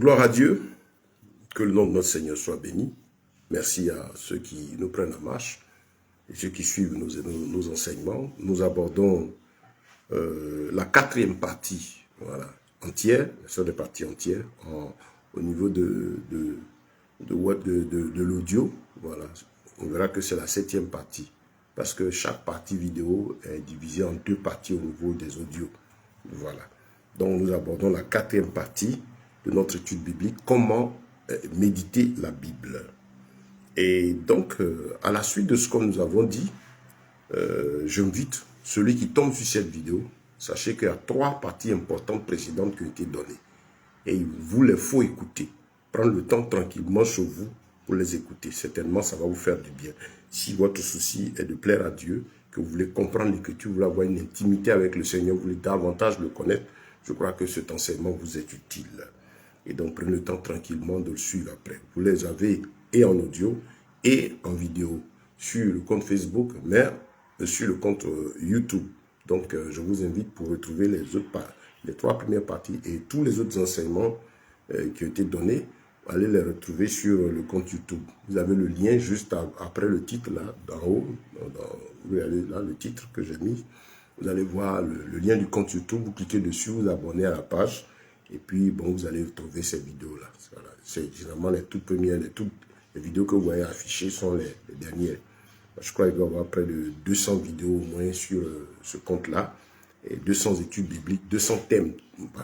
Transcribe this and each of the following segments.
Gloire à Dieu, que le nom de notre Seigneur soit béni. Merci à ceux qui nous prennent en marche et ceux qui suivent nos enseignements. Nous abordons la quatrième partie, voilà, entière, sur des parties entières, au niveau de l'audio. Voilà. On verra que c'est la 7e partie, parce que chaque partie vidéo est divisée en 2 parties au niveau des audios. Voilà. Donc nous abordons la 4e partie de notre étude biblique, comment méditer la Bible. Et donc, à la suite de ce que nous avons dit, j'invite celui qui tombe sur cette vidéo, sachez qu'il y a 3 parties importantes précédentes qui ont été données. Et il vous les faut écouter. Prendre le temps tranquillement chez vous pour les écouter. Certainement, ça va vous faire du bien. Si votre souci est de plaire à Dieu, que vous voulez comprendre l'Écriture, vous voulez avoir une intimité avec le Seigneur, vous voulez davantage le connaître, je crois que cet enseignement vous est utile. Et donc, prenez le temps tranquillement de le suivre après. Vous les avez et en audio et en vidéo sur le compte Facebook, mais sur le compte YouTube. Donc, je vous invite pour retrouver les 3 premières parties et tous les autres enseignements qui ont été donnés. Allez les retrouver sur le compte YouTube. Vous avez le lien juste après le titre, là, d'en haut. Vous allez là, le titre que j'ai mis. Vous allez voir le lien du compte YouTube. Vous cliquez dessus, vous abonnez à la page. Et puis, bon, vous allez trouver ces vidéos-là. Voilà. C'est généralement les toutes premières, les vidéos que vous voyez affichées sont les dernières. Je crois qu'il doit y avoir près de 200 vidéos au moins sur ce compte-là. Et 200 études bibliques, 200 thèmes,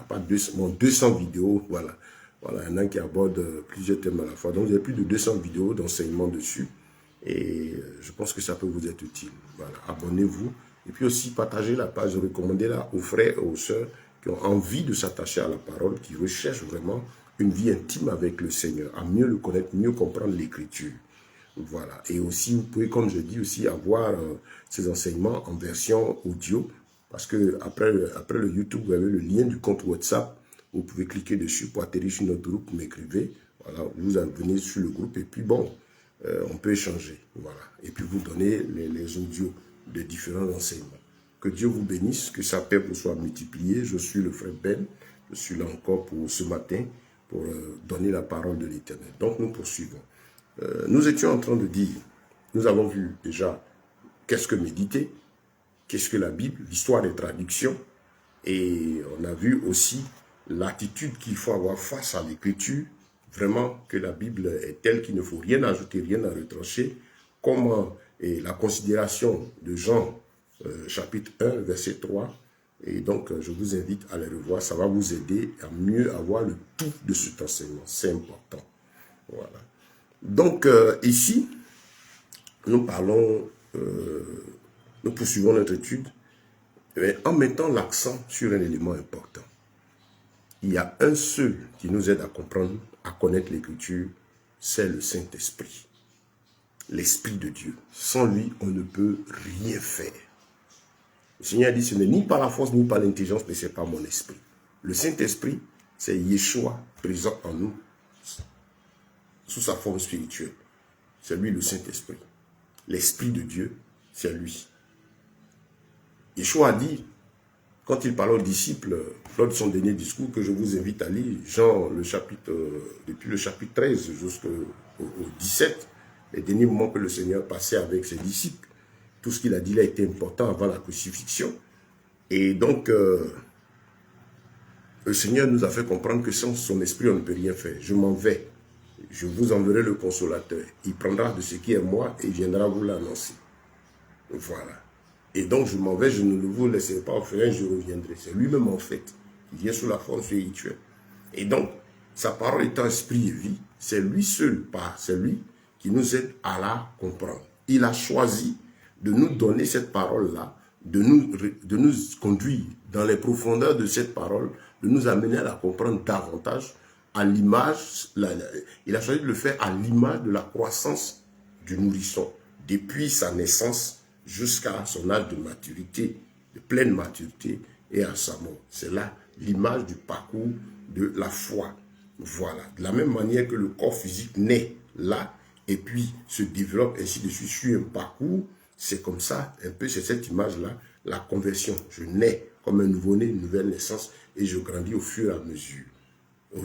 pas 200, 200 vidéos, voilà. Voilà, il y en a qui abordent plusieurs thèmes à la fois. Donc, il y a plus de 200 vidéos d'enseignement dessus. Et je pense que ça peut vous être utile. Voilà, abonnez-vous. Et puis aussi, partagez la page, recommandez-la aux frères et aux sœurs qui ont envie de s'attacher à la parole, qui recherchent vraiment une vie intime avec le Seigneur, à mieux le connaître, mieux comprendre l'Écriture. Voilà. Et aussi, vous pouvez, comme je dis, aussi avoir ces enseignements en version audio. Parce que après le YouTube, vous avez le lien du compte WhatsApp. Vous pouvez cliquer dessus pour atterrir sur notre groupe, vous m'écrivez. Voilà, vous venez sur le groupe et puis bon, on peut échanger. Voilà. Et puis vous donnez les audios de différents enseignements. Que Dieu vous bénisse, que sa paix vous soit multipliée. Je suis le frère Ben. Je suis là encore pour ce matin pour donner la parole de l'Éternel. Donc nous poursuivons. Nous étions en train de dire, nous avons vu déjà qu'est-ce que méditer, qu'est-ce que la Bible, l'histoire des traductions, et on a vu aussi l'attitude qu'il faut avoir face à l'Écriture, vraiment que la Bible est telle qu'il ne faut rien ajouter, rien à retrancher, comment et la considération de Jean, chapitre 1, verset 3, et donc je vous invite à les revoir, ça va vous aider à mieux avoir le tout de cet enseignement, c'est important. Voilà. Donc ici, nous parlons, nous poursuivons notre étude en mettant l'accent sur un élément important. Il y a un seul qui nous aide à comprendre, à connaître l'Écriture, c'est le Saint-Esprit. L'Esprit de Dieu. Sans lui, on ne peut rien faire. Le Seigneur dit, ce n'est ni par la force, ni par l'intelligence, mais c'est par mon esprit. Le Saint-Esprit, c'est Yeshua présent en nous, sous sa forme spirituelle. C'est lui le Saint-Esprit. L'Esprit de Dieu, c'est lui. Yeshua a dit, quand il parlait aux disciples, lors de son dernier discours, que je vous invite à lire, Jean, depuis le chapitre 13 jusqu'au 17, les derniers moments que le Seigneur passait avec ses disciples, tout ce qu'il a dit là était important avant la crucifixion. Et donc, le Seigneur nous a fait comprendre que sans son esprit, on ne peut rien faire. Je m'en vais. Je vous enverrai le consolateur. Il prendra de ce qui est moi et il viendra vous l'annoncer. Voilà. Et donc, je m'en vais, je ne vous laisserai pas orphelin, je reviendrai. C'est lui-même, en fait, qui vient sous la forme spirituelle. Et donc, sa parole étant esprit et vie, c'est lui seul, c'est lui qui nous aide à la comprendre. Il a choisi de nous donner cette parole-là, de nous conduire dans les profondeurs de cette parole, de nous amener à la comprendre davantage à l'image, il a choisi de le faire à l'image de la croissance du nourrisson, depuis sa naissance jusqu'à son âge de maturité, de pleine maturité et à sa mort. C'est là l'image du parcours de la foi. Voilà. De la même manière que le corps physique naît là et puis se développe ainsi de suite sur un parcours, c'est comme ça, un peu, c'est cette image-là, la conversion. Je nais comme un nouveau-né, une nouvelle naissance et je grandis au fur et à mesure.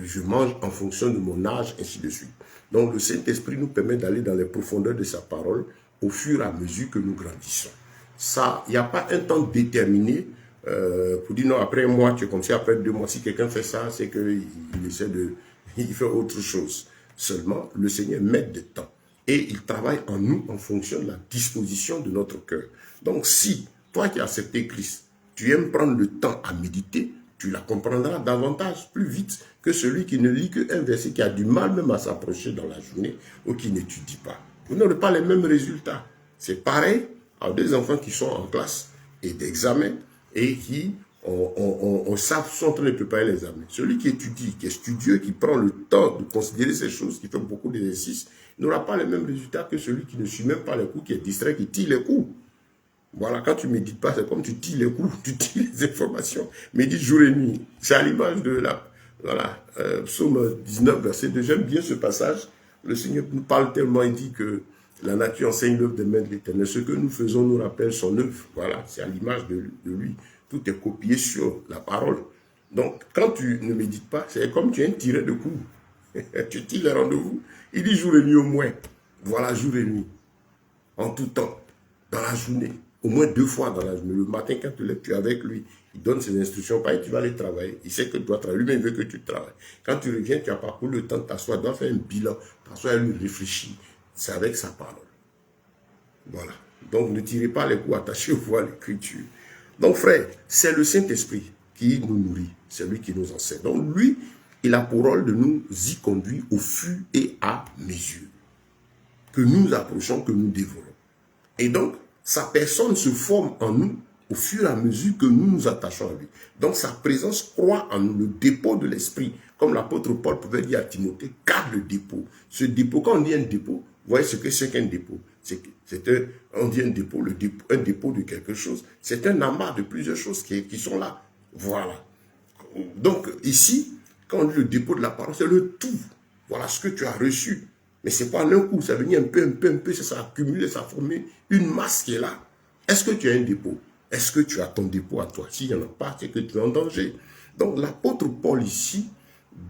Je mange en fonction de mon âge, ainsi de suite. Donc le Saint-Esprit nous permet d'aller dans les profondeurs de sa parole au fur et à mesure que nous grandissons. Ça, il n'y a pas un temps déterminé pour dire non, après un mois, tu es comme ça, après 2 mois. Si quelqu'un fait ça, c'est qu'il essaie de... il fait autre chose. Seulement, le Seigneur met du temps. Et il travaille en nous en fonction de la disposition de notre cœur. Donc si, toi qui as accepté Christ, tu aimes prendre le temps à méditer, tu la comprendras davantage, plus vite que celui qui ne lit qu'un verset, qui a du mal même à s'approcher dans la journée ou qui n'étudie pas. Vous n'aurez pas les mêmes résultats. C'est pareil à des enfants qui sont en classe et d'examen et qui sont en train de préparer les examens. Celui qui étudie, qui est studieux, qui prend le temps de considérer ces choses, qui fait beaucoup d'exercices, n'aura pas les mêmes résultats que celui qui ne suit même pas les cours, qui est distrait, qui tire les cours. Voilà, quand tu ne médites pas, c'est comme tu tires les coups, tu tires les informations. Médite jour et nuit. C'est à l'image de la... Voilà, psaume 19, verset 2. J'aime bien ce passage. Le Seigneur nous parle tellement, il dit que la nature enseigne l'œuvre des mains de l'Éternel. Ce que nous faisons nous rappelle son œuvre. Voilà, c'est à l'image de lui. Tout est copié sur la parole. Donc, quand tu ne médites pas, c'est comme tu es un tireur de coups. Tu tires les rendez-vous. Il dit jour et nuit au moins. Voilà, jour et nuit. En tout temps. Dans la journée. Au moins 2 fois dans la journée. Le matin, quand tu es avec lui, il donne ses instructions. Pareil, tu vas aller travailler. Il sait que tu dois travailler. Lui-même, il veut que tu travailles. Quand tu reviens, tu as parcouru le temps de t'asseoir. Tu dois faire un bilan. T'asseoir et lui réfléchir. C'est avec sa parole. Voilà. Donc, ne tirez pas les coups, attachez-vous à l'écriture. Donc, frère, c'est le Saint-Esprit qui nous nourrit. C'est lui qui nous enseigne. Donc, lui, il a pour rôle de nous y conduire au fur et à mesure que nous approchons, que nous dévorons. Et donc, sa personne se forme en nous au fur et à mesure que nous nous attachons à lui. Donc, sa présence croît en nous, le dépôt de l'esprit. Comme l'apôtre Paul pouvait dire à Timothée, garde le dépôt. Ce dépôt, quand on dit un dépôt, vous voyez ce que c'est qu'un dépôt. On dit un dépôt, un dépôt de quelque chose. C'est un amas de plusieurs choses qui sont là. Voilà. Donc, ici, quand on dit le dépôt de la parole, c'est le tout. Voilà ce que tu as reçu. Mais ce n'est pas un coup, ça vient un peu, ça s'est accumulé, ça a formé une masse qui est là. Est-ce que tu as un dépôt? Est-ce que tu as ton dépôt à toi? S'il n'y en a pas, c'est que tu es en danger. Donc l'apôtre Paul ici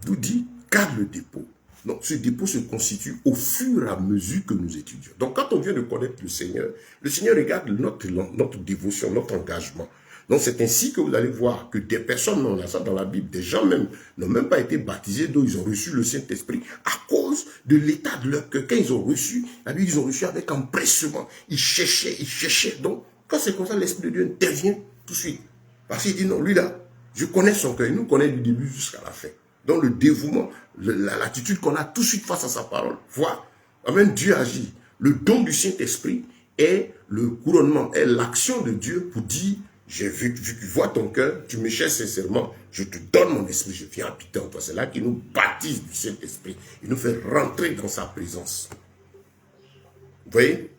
nous dit, garde le dépôt. Donc ce dépôt se constitue au fur et à mesure que nous étudions. Donc quand on vient de connaître le Seigneur regarde notre dévotion, notre engagement. Donc c'est ainsi que vous allez voir que des personnes, on a ça dans la Bible, des gens même n'ont même pas été baptisés, donc ils ont reçu le Saint-Esprit à cause de l'état de leur cœur. Quand ils ont reçu, la Bible, ils ont reçu avec empressement. Ils cherchaient. Donc quand c'est comme ça, l'Esprit de Dieu intervient tout de suite. Parce qu'il dit non, lui là, je connais son cœur, il nous connaît du début jusqu'à la fin. Donc le dévouement, l'attitude qu'on a tout de suite face à sa parole. Voilà. Amen, Dieu agit. Le don du Saint-Esprit est le couronnement, est l'action de Dieu pour dire, j'ai vu que tu vois ton cœur, tu me cherches sincèrement, je te donne mon esprit, je viens habiter en toi. C'est là qu'il nous baptise du Saint-Esprit. Il nous fait rentrer dans sa présence. Vous voyez?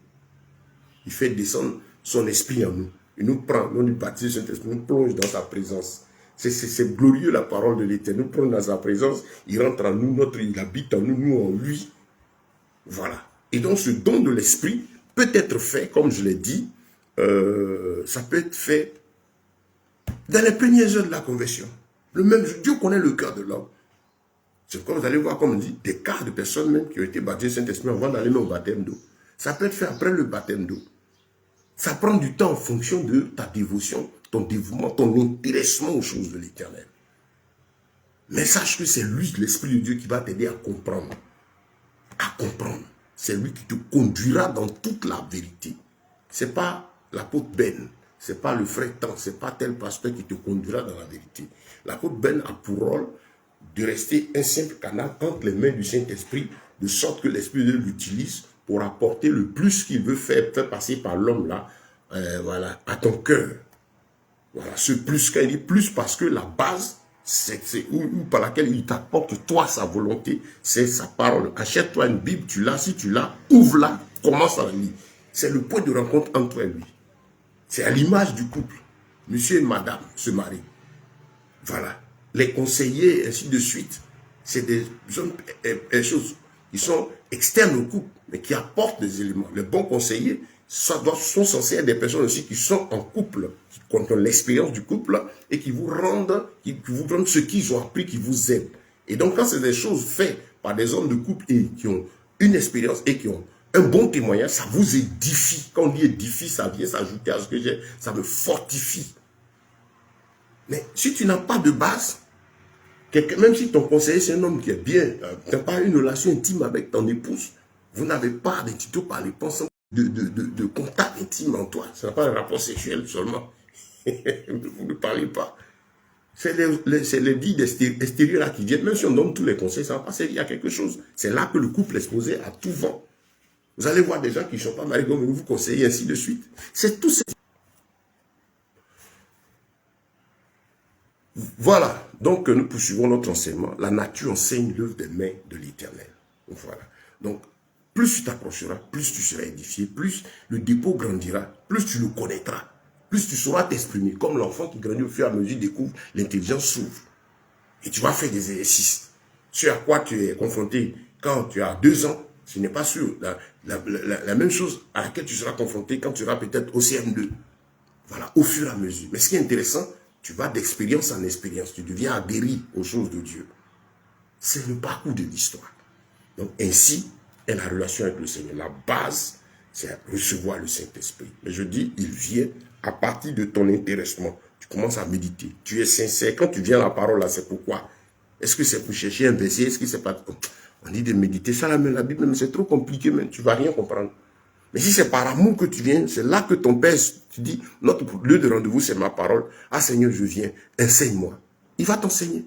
Il fait descendre son esprit en nous. Il nous prend, nous nous baptise du Saint-Esprit, nous plonge dans sa présence. C'est glorieux la parole de l'Éternel. Nous prenons dans sa présence, il rentre en nous, il habite en nous, nous en lui. Voilà. Et donc ce don de l'esprit peut être fait, comme je l'ai dit, ça peut être fait dans les premières heures de la conversion. Dieu connaît le cœur de l'homme. C'est comme vous allez voir, comme on dit, des cas de personnes même qui ont été baptisées Saint-Esprit avant d'aller au baptême d'eau. Ça peut être fait après le baptême d'eau. Ça prend du temps en fonction de ta dévotion, ton dévouement, ton intéressement aux choses de l'Éternel. Mais sache que c'est lui, l'Esprit de Dieu, qui va t'aider à comprendre. À comprendre. C'est lui qui te conduira dans toute la vérité. Ce n'est pas l'apôtre Ben, ce n'est pas le frère Tan, ce n'est pas tel pasteur qui te conduira dans la vérité. L'apôtre Ben a pour rôle de rester un simple canal entre les mains du Saint-Esprit, de sorte que l'Esprit de Dieu l'utilise pour apporter le plus qu'il veut faire passer par l'homme là, voilà, à ton cœur. Voilà, ce plus, quand il dit plus, parce que la base, ou par laquelle il t'apporte toi sa volonté, c'est sa parole. Achète-toi une Bible, tu l'as, si tu l'as, ouvre-la, commence à la lire. C'est le point de rencontre entre toi et lui. C'est à l'image du couple. Monsieur et madame se marient. Voilà. Les conseillers, ainsi de suite, c'est des choses qui sont externes au couple, mais qui apportent des éléments. Les bons conseillers sont censés être des personnes aussi qui sont en couple, qui ont l'expérience du couple et qui vous rendent ce qu'ils ont appris, qui vous aident. Et donc, quand c'est des choses faites par des hommes de couple et qui ont une expérience et qui ont un bon témoignage, ça vous édifie. Quand on dit édifie, ça vient s'ajouter à ce que j'ai, ça me fortifie. Mais si tu n'as pas de base, même si ton conseiller c'est un homme qui est bien, tu n'as pas une relation intime avec ton épouse, vous n'avez pas d'intitut par les pensées de contact intime en toi. Ce n'est pas un rapport sexuel seulement. Vous ne parlez pas. C'est les vies extérieures là qui viennent. Même si on donne tous les conseils, ça va pas servir à quelque chose. C'est là que le couple est exposé à tout vent. Vous allez voir des gens qui ne sont pas mariés comme vous conseillez, ainsi de suite. C'est tout ça. Voilà. Donc, nous poursuivons notre enseignement. La nature enseigne l'œuvre des mains de l'Éternel. Voilà. Donc, plus tu t'approcheras, plus tu seras édifié, plus le dépôt grandira, plus tu le connaîtras, plus tu sauras t'exprimer. Comme l'enfant qui grandit au fur et à mesure découvre, l'intelligence s'ouvre. Et tu vas faire des exercices. Ce à quoi tu es confronté quand tu as 2 ans, ce n'est pas sûr. La même chose à laquelle tu seras confronté quand tu seras peut-être au CM2. Voilà, au fur et à mesure. Mais ce qui est intéressant, tu vas d'expérience en expérience. Tu deviens aguerri aux choses de Dieu. C'est le parcours de l'histoire. Donc ainsi est la relation avec le Seigneur. La base, c'est recevoir le Saint-Esprit. Mais je dis, il vient à partir de ton intéressement. Tu commences à méditer. Tu es sincère. Quand tu viens à la parole, là, c'est pourquoi? Est-ce que c'est pour chercher un verset? Est-ce que c'est pas... On dit de méditer ça, la Bible, mais c'est trop compliqué, mais tu ne vas rien comprendre. Mais si c'est par amour que tu viens, c'est là que ton Père, tu dis, notre lieu de rendez-vous, c'est ma parole. Ah Seigneur, je viens, enseigne-moi. Il va t'enseigner.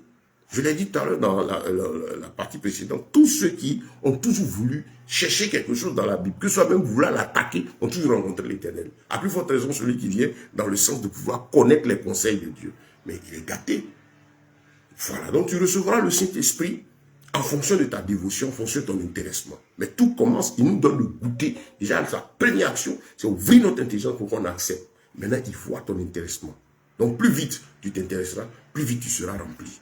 Je l'ai dit tout à l'heure dans la partie précédente, tous ceux qui ont toujours voulu chercher quelque chose dans la Bible, que ce soit même vouloir l'attaquer, ont toujours rencontré l'Éternel. À plus forte raison, celui qui vient dans le sens de pouvoir connaître les conseils de Dieu. Mais il est gâté. Voilà, donc tu recevras le Saint-Esprit en fonction de ta dévotion, en fonction de ton intéressement. Mais tout commence, il nous donne le goûter. Déjà, sa première action, c'est ouvrir notre intelligence pour qu'on accepte. Maintenant, il voit ton intéressement. Donc, plus vite tu t'intéresseras, plus vite tu seras rempli.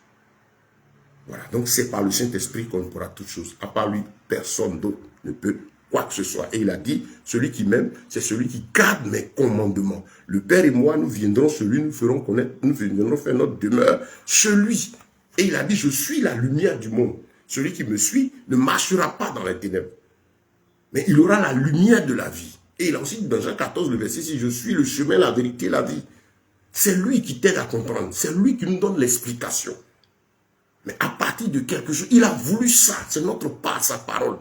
Voilà, donc c'est par le Saint-Esprit qu'on pourra toutes choses. À part lui, personne d'autre ne peut quoi que ce soit. Et il a dit, celui qui m'aime, c'est celui qui garde mes commandements. Le Père et moi, nous viendrons nous ferons connaître, nous viendrons faire notre demeure, celui. Et il a dit, je suis la lumière du monde. Celui qui me suit ne marchera pas dans les ténèbres, mais il aura la lumière de la vie. Et il a aussi dit dans Jean 14, le verset 6, je suis le chemin, la vérité, la vie. C'est lui qui t'aide à comprendre. C'est lui qui nous donne l'explication. Mais à partir de quelque chose, il a voulu ça. C'est notre part, sa parole.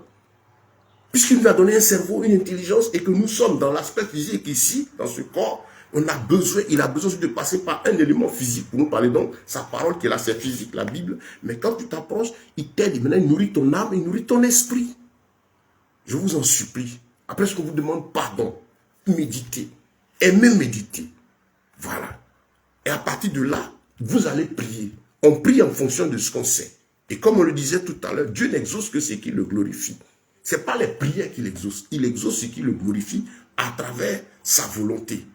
Puisqu'il nous a donné un cerveau, une intelligence, et que nous sommes dans l'aspect physique ici, dans ce corps, il a besoin de passer par un élément physique pour nous parler. Donc, sa parole qui est là, c'est physique, la Bible. Mais quand tu t'approches, il t'aide, maintenant il nourrit ton âme, il nourrit ton esprit. Je vous en supplie. Après ce qu'on vous demande, pardon, méditez, aimez méditer. Voilà. Et à partir de là, vous allez prier. On prie en fonction de ce qu'on sait. Et comme on le disait tout à l'heure, Dieu n'exauce que ce qui le glorifie. Ce n'est pas les prières qu'il exauce. Il exauce ce qui le glorifie à travers sa volonté.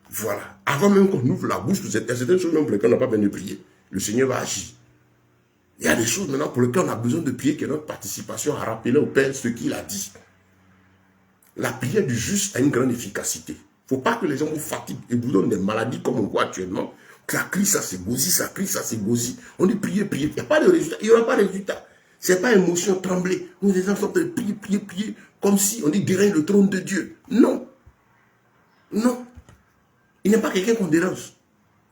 Voilà. Avant même qu'on ouvre la bouche, il y a certaines choses même pour lesquelles on n'a pas besoin de prier. Le Seigneur va agir. Il y a des choses maintenant pour lesquelles on a besoin de prier, que notre participation à rappeler au Père ce qu'il a dit. La prière du juste a une grande efficacité. Il ne faut pas que les gens vous fatiguent et vous donnent des maladies comme on voit actuellement. Ça crie, ça se gosille, ça crie, ça se gosille. On dit prier, prier. Il n'y a pas de résultat. Il n'y aura pas de résultat. Ce n'est pas émotion, trembler. Nous, les gens sont en train de prier, prier, prier. Comme si on dit dérange le trône de Dieu. Non. Non. Il n'est pas quelqu'un qu'on dérange.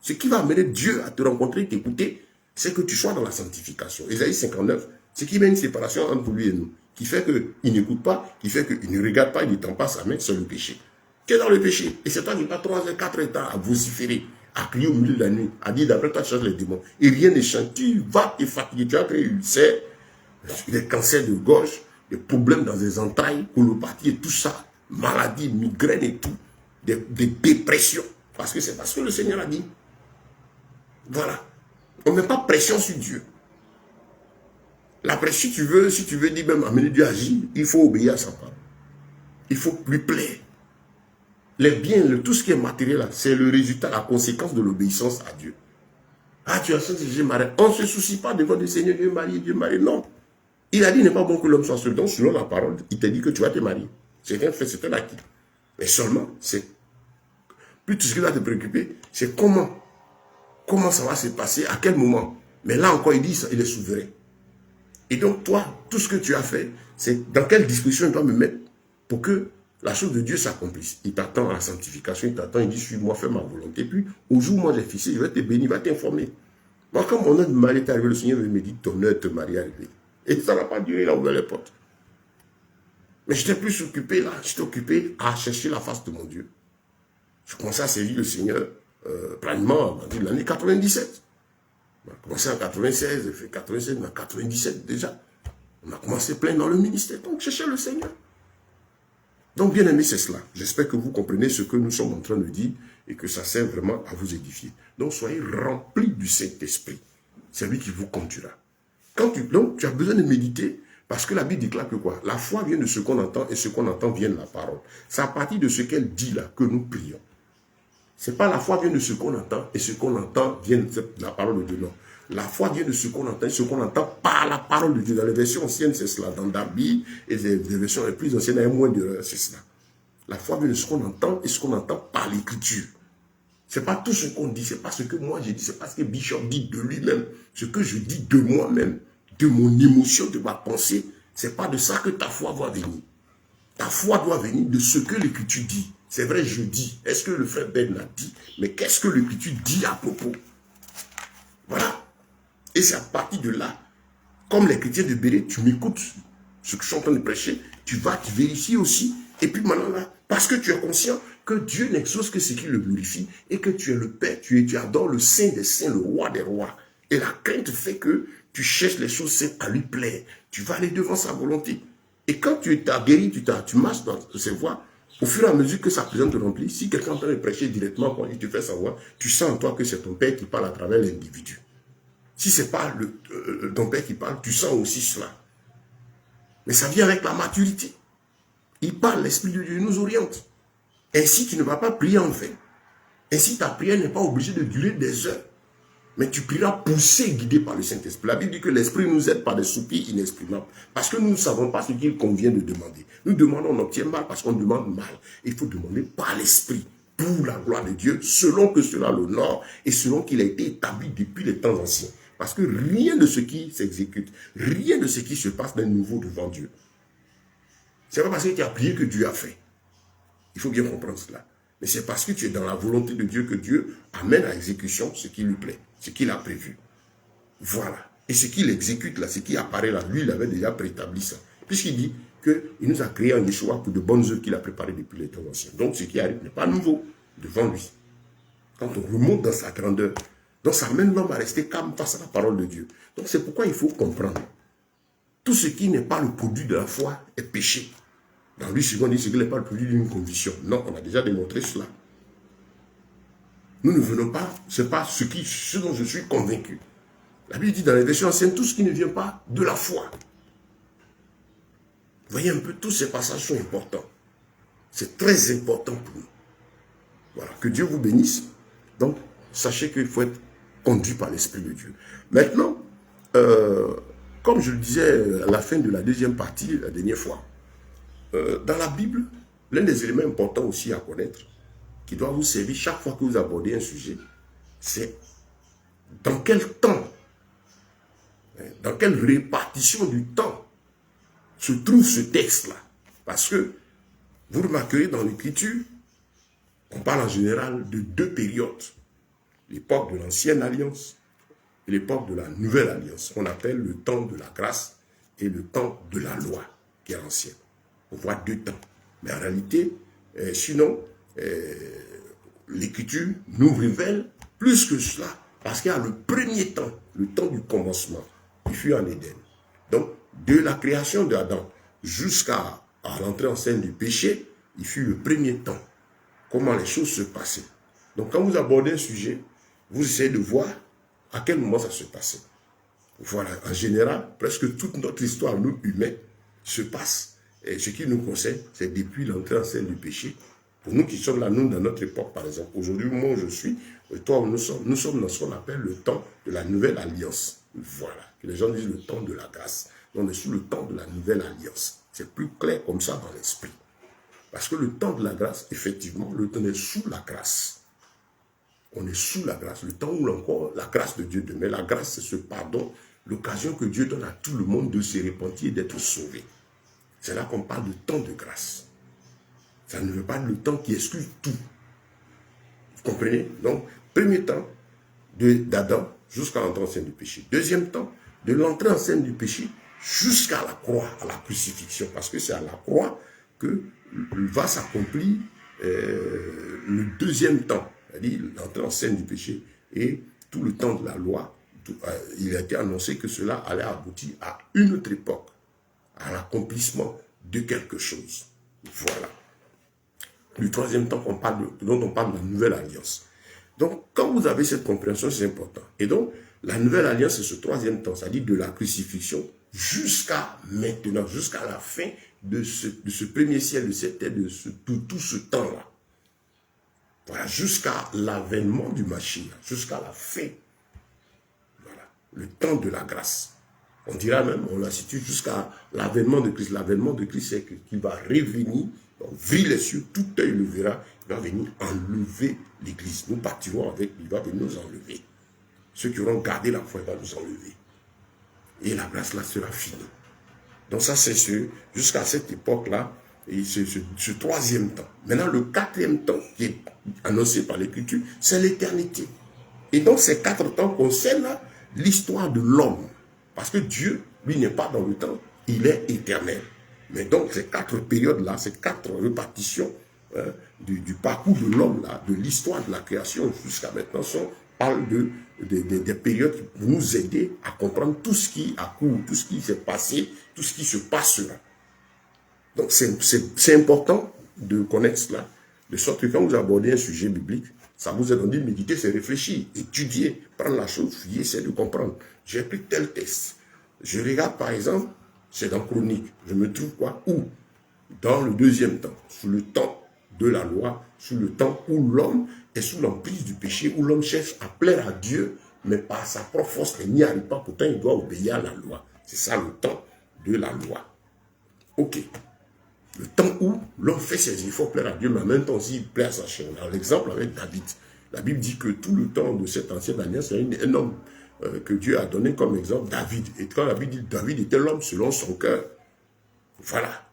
Ce qui va amener Dieu à te rencontrer, t'écouter, c'est que tu sois dans la sanctification. Ésaïe 59, ce qui met une séparation entre lui et nous, qui fait qu'il n'écoute pas, qui fait qu'il ne regarde pas, il ne tend pas sa main sur le péché. Tu es dans le péché. Et c'est toi qui passes 3 heures, 4 heures à vociférer, à crier au milieu de la nuit, à dire d'après toi, tu cherches les démons. Et rien ne change. Tu vas te fatiguer. Tu as créé ulcère, des cancers de gorge, des problèmes dans les entrailles, colopathie et tout ça, maladies, migraines et tout, des dépressions. Parce que c'est parce que le Seigneur a dit. Voilà. On ne met pas pression sur Dieu. La pression, si tu veux dire même amener Dieu à agir, il faut obéir à sa parole. Il faut lui plaire. Les biens, tout ce qui est matériel, c'est le résultat, la conséquence de l'obéissance à Dieu. Ah, tu as ça, j'ai marié. On ne se soucie pas devant le Seigneur, Dieu marié. Non. Il a dit, il n'est pas bon que l'homme soit seul. Donc, selon la parole, il t'a dit que tu vas te marier. C'est un fait, c'est un acquis. Mais seulement, c'est plus tout ce qui va te préoccuper, c'est comment ça va se passer, à quel moment. Mais là encore, il dit, il est souverain. Et donc, toi, tout ce que tu as fait, c'est dans quelle disposition il doit me mettre pour que la chose de Dieu s'accomplisse. Il t'attend à la sanctification, il t'attend, il dit, suis-moi, fais ma volonté. Puis, au jour où moi j'ai fixé, je vais te bénir, il va t'informer. Moi, quand mon heure de mariage est arrivé, le Seigneur me dit, ton heure de te marier est arrivée. Et ça n'a pas duré, il a ouvert les portes. Mais je n'étais plus occupé là, j'étais occupé à chercher la face de mon Dieu. Je commençais à servir le Seigneur pleinement à l'année 97. On a commencé en 96, j'ai fait 96, mais en 97 déjà. On a commencé plein dans le ministère, donc chercher le Seigneur. Donc bien aimé, c'est cela. J'espère que vous comprenez ce que nous sommes en train de dire et que ça sert vraiment à vous édifier. Donc soyez remplis du Saint-Esprit. C'est lui qui vous conduira. Donc tu as besoin de méditer parce que la Bible déclare que quoi? La foi vient de ce qu'on entend et ce qu'on entend vient de la parole. C'est à partir de ce qu'elle dit là que nous prions. C'est pas la foi vient de ce qu'on entend et ce qu'on entend vient de la parole de Dieu. Non. La foi vient de ce qu'on entend et ce qu'on entend par la parole de Dieu. Dans les versions anciennes, c'est cela. Dans Darby et les versions les plus anciennes, il y a moins d'erreurs, c'est cela. La foi vient de ce qu'on entend et ce qu'on entend par l'écriture. Ce n'est pas tout ce qu'on dit, ce n'est pas ce que moi j'ai dit, ce n'est pas ce que Bishop dit de lui-même. Ce que je dis de moi-même, de mon émotion, de ma pensée, ce n'est pas de ça que ta foi doit venir. Ta foi doit venir de ce que l'écriture dit. C'est vrai, je dis. Est-ce que le frère Ben l'a dit? Mais qu'est-ce que l'écriture dit à propos? Voilà. Et c'est à partir de là, comme les chrétiens de Béret, tu m'écoutes, ce que je suis en train de prêcher, tu vas te vérifier aussi. Et puis maintenant là, parce que tu es conscient que Dieu n'exauce que ce qui le glorifie et que tu es le Père, tu adores le Saint des Saints, le Roi des Rois. Et la crainte fait que tu cherches les choses saintes à lui plaire. Tu vas aller devant sa volonté. Et quand tu t'as guéri, tu marches dans ses voies, au fur et à mesure que sa présence te remplit, si quelqu'un est en train de prêcher directement quand il te fait savoir, tu sens en toi que c'est ton Père qui parle à travers l'individu. Si ce n'est pas ton Père qui parle, tu sens aussi cela. Mais ça vient avec la maturité. Il parle, l'Esprit de Dieu nous oriente. Ainsi, tu ne vas pas prier en vain. Ainsi, ta prière n'est pas obligée de durer des heures. Mais tu prieras poussé, guidé par le Saint-Esprit. La Bible dit que l'Esprit nous aide par des soupirs inexprimables. Parce que nous ne savons pas ce qu'il convient de demander. Nous demandons, on obtient mal parce qu'on demande mal. Il faut demander par l'Esprit, pour la gloire de Dieu, selon que cela l'honore et selon qu'il a été établi depuis les temps anciens. Parce que rien de ce qui s'exécute, rien de ce qui se passe n'est nouveau devant Dieu. Ce n'est pas parce que tu as prié que Dieu a fait. Il faut bien comprendre cela. Mais c'est parce que tu es dans la volonté de Dieu que Dieu amène à exécution ce qui lui plaît, ce qu'il a prévu. Voilà. Et ce qu'il exécute là, ce qui apparaît là, lui, il avait déjà préétabli ça. Puisqu'il dit qu'il nous a créé un Yeshua pour de bonnes œuvres qu'il a préparées depuis les temps anciens. Donc ce qui arrive n'est pas nouveau devant lui. Quand on remonte dans sa grandeur, donc ça amène l'homme à rester calme face à la parole de Dieu. Donc c'est pourquoi il faut comprendre. Tout ce qui n'est pas le produit de la foi est péché. Dans lui, ce qu'on dit, c'est qu'il n'est pas le produit d'une conviction. Non, on a déjà démontré cela. Nous ne venons pas, ce n'est pas ce dont je suis convaincu. La Bible dit dans les versions anciennes, tout ce qui ne vient pas de la foi. Vous voyez un peu, tous ces passages sont importants. C'est très important pour nous. Voilà, que Dieu vous bénisse. Donc, sachez qu'il faut être conduit par l'Esprit de Dieu. Maintenant, comme je le disais à la fin de la deuxième partie, la dernière fois, dans la Bible, l'un des éléments importants aussi à connaître, qui doit vous servir chaque fois que vous abordez un sujet, c'est dans quel temps, dans quelle répartition du temps se trouve ce texte-là. Parce que vous remarquerez dans l'Écriture, on parle en général de deux périodes. L'époque de l'Ancienne Alliance et l'époque de la Nouvelle Alliance. On appelle le temps de la grâce et le temps de la loi, qui est l'ancienne. On voit deux temps. Mais en réalité, sinon, l'Écriture nous révèle plus que cela. Parce qu'il y a le premier temps, le temps du commencement, qui fut en Éden. Donc, de la création d'Adam jusqu'à l'entrée en scène du péché, il fut le premier temps. Comment les choses se passaient. Donc, quand vous abordez un sujet, vous essayez de voir à quel moment ça se passait. Voilà, en général, presque toute notre histoire, nous humains, se passe. Et ce qui nous concerne, c'est depuis l'entrée en scène du péché. Pour nous qui sommes là, nous, dans notre époque, par exemple, aujourd'hui, moi où je suis, toi où nous sommes dans ce qu'on appelle le temps de la Nouvelle Alliance. Voilà, que les gens disent le temps de la grâce. On est sous le temps de la Nouvelle Alliance. C'est plus clair comme ça dans l'esprit. Parce que le temps de la grâce, effectivement, le temps est sous la grâce. On est sous la grâce. Le temps où encore la grâce de Dieu demeure. La grâce, c'est ce pardon l'occasion que Dieu donne à tout le monde de se repentir et d'être sauvé. C'est là qu'on parle de temps de grâce. Ça ne veut pas dire le temps qui excuse tout. Vous comprenez? Donc, premier temps d'Adam jusqu'à l'entrée en scène du péché. Deuxième temps, de l'entrée en scène du péché jusqu'à la croix, à la crucifixion. Parce que c'est à la croix que va s'accomplir le deuxième temps. C'est-à-dire l'entrée en scène du péché et tout le temps de la loi. Il a été annoncé que cela allait aboutir à une autre époque, à l'accomplissement de quelque chose. Voilà. Le troisième temps dont on parle de la nouvelle alliance. Donc, quand vous avez cette compréhension, c'est important. Et donc, la nouvelle alliance, c'est ce troisième temps, c'est-à-dire de la crucifixion jusqu'à maintenant, jusqu'à la fin de ce premier ciel, de cette terre, de tout ce temps-là. Voilà, jusqu'à l'avènement du Mashiach, jusqu'à la fin. Voilà, le temps de la grâce. On dira même, on la situe jusqu'à l'avènement de Christ. L'avènement de Christ, c'est qu'il va revenir, donc vire les cieux, tout œil le verra, il va venir enlever l'Église. Nous partirons avec lui, il va venir nous enlever. Ceux qui auront gardé la foi, il va nous enlever. Et la grâce là sera finie. Donc ça, c'est jusqu'à cette époque-là, et ce troisième temps. Maintenant, le quatrième temps qui est annoncé par l'Écriture, c'est l'éternité. Et donc, ces 4 temps concernent l'histoire de l'homme. Parce que Dieu, lui, n'est pas dans le temps, il est éternel. Mais donc, ces 4 périodes-là, ces 4 répartitions du parcours de l'homme, là, de l'histoire de la création jusqu'à maintenant, parlent des périodes pour nous aider à comprendre tout ce qui a cours, tout ce qui s'est passé, tout ce qui se passera. Donc, c'est important de connaître cela, de sorte que quand vous abordez un sujet biblique, ça vous aide. On dit méditer, c'est réfléchir, étudier, prendre la chose, fouiller, essayer de comprendre. J'ai pris tel texte. Je regarde par exemple, c'est dans Chronique. Je me trouve quoi? Où? Dans le deuxième temps, sous le temps de la loi, sous le temps où l'homme est sous l'emprise du péché, où l'homme cherche à plaire à Dieu, mais par sa propre force, il n'y arrive pas, pourtant il doit obéir à la loi. C'est ça le temps de la loi. Ok. Le temps où l'homme fait ses efforts plaire à Dieu, mais en même temps aussi il plaît à sa chair. Alors l'exemple avec David. La Bible dit que tout le temps de cette ancienne alliance, il y a un homme que Dieu a donné comme exemple, David. Et quand la Bible dit David était l'homme selon son cœur, voilà.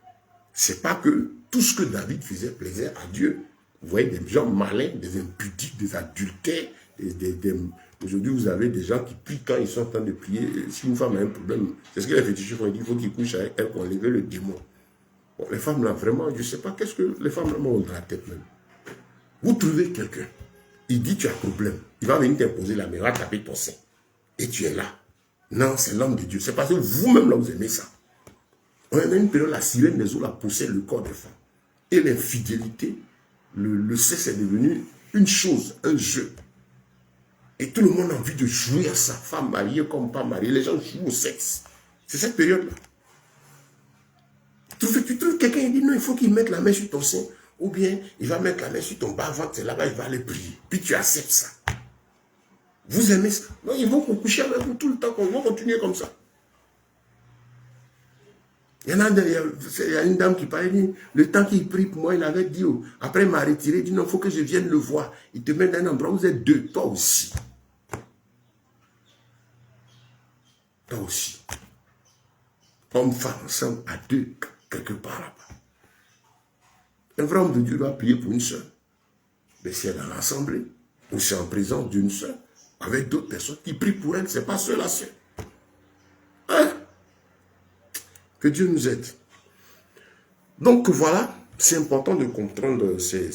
C'est pas que tout ce que David faisait plaisait à Dieu. Vous voyez des gens malins, des impudiques, des adultères. Aujourd'hui, vous avez des gens qui prient quand ils sont en train de prier. Si une femme a un problème, c'est ce que les fétichistes font. Il faut qu'ils couchent avec elle pour enlever le démon. Bon, les femmes là, vraiment, je ne sais pas qu'est-ce que les femmes là ont dans la tête même. Vous trouvez quelqu'un, il dit tu as un problème, il va venir t'imposer la main, il va taper ton sein. Et tu es là. Non, c'est l'homme de Dieu. C'est parce que vous-même là, vous aimez ça. On a une période, la sirène des eaux la possède le corps des femmes. Et l'infidélité, le sexe est devenu une chose, un jeu. Et tout le monde a envie de jouer à sa femme mariée comme pas mariée. Les gens jouent au sexe. C'est cette période-là. Tu trouves quelqu'un, il dit non, il faut qu'il mette la main sur ton sein. Ou bien il va mettre la main sur ton bas-ventre, c'est là-bas, il va aller prier. Puis tu acceptes ça. Vous aimez ça? Non, ils vont coucher avec vous tout le temps, ils vont continuer comme ça. Il y a une dame qui parlait, le temps qu'il prie pour moi, il avait dit, oh, après il m'a retiré, il dit non, il faut que je vienne le voir. Il te met dans un endroit, vous êtes deux, toi aussi. Toi aussi. Homme, femme, ensemble, à deux, quelque part là-bas. Un vrai homme de Dieu doit prier pour une soeur. Mais si elle est dans l'assemblée, ou c'est en présence d'une soeur, avec d'autres personnes qui prient pour elle, ce n'est pas seul la soeur. Hein? Que Dieu nous aide. Donc voilà, c'est important de comprendre ces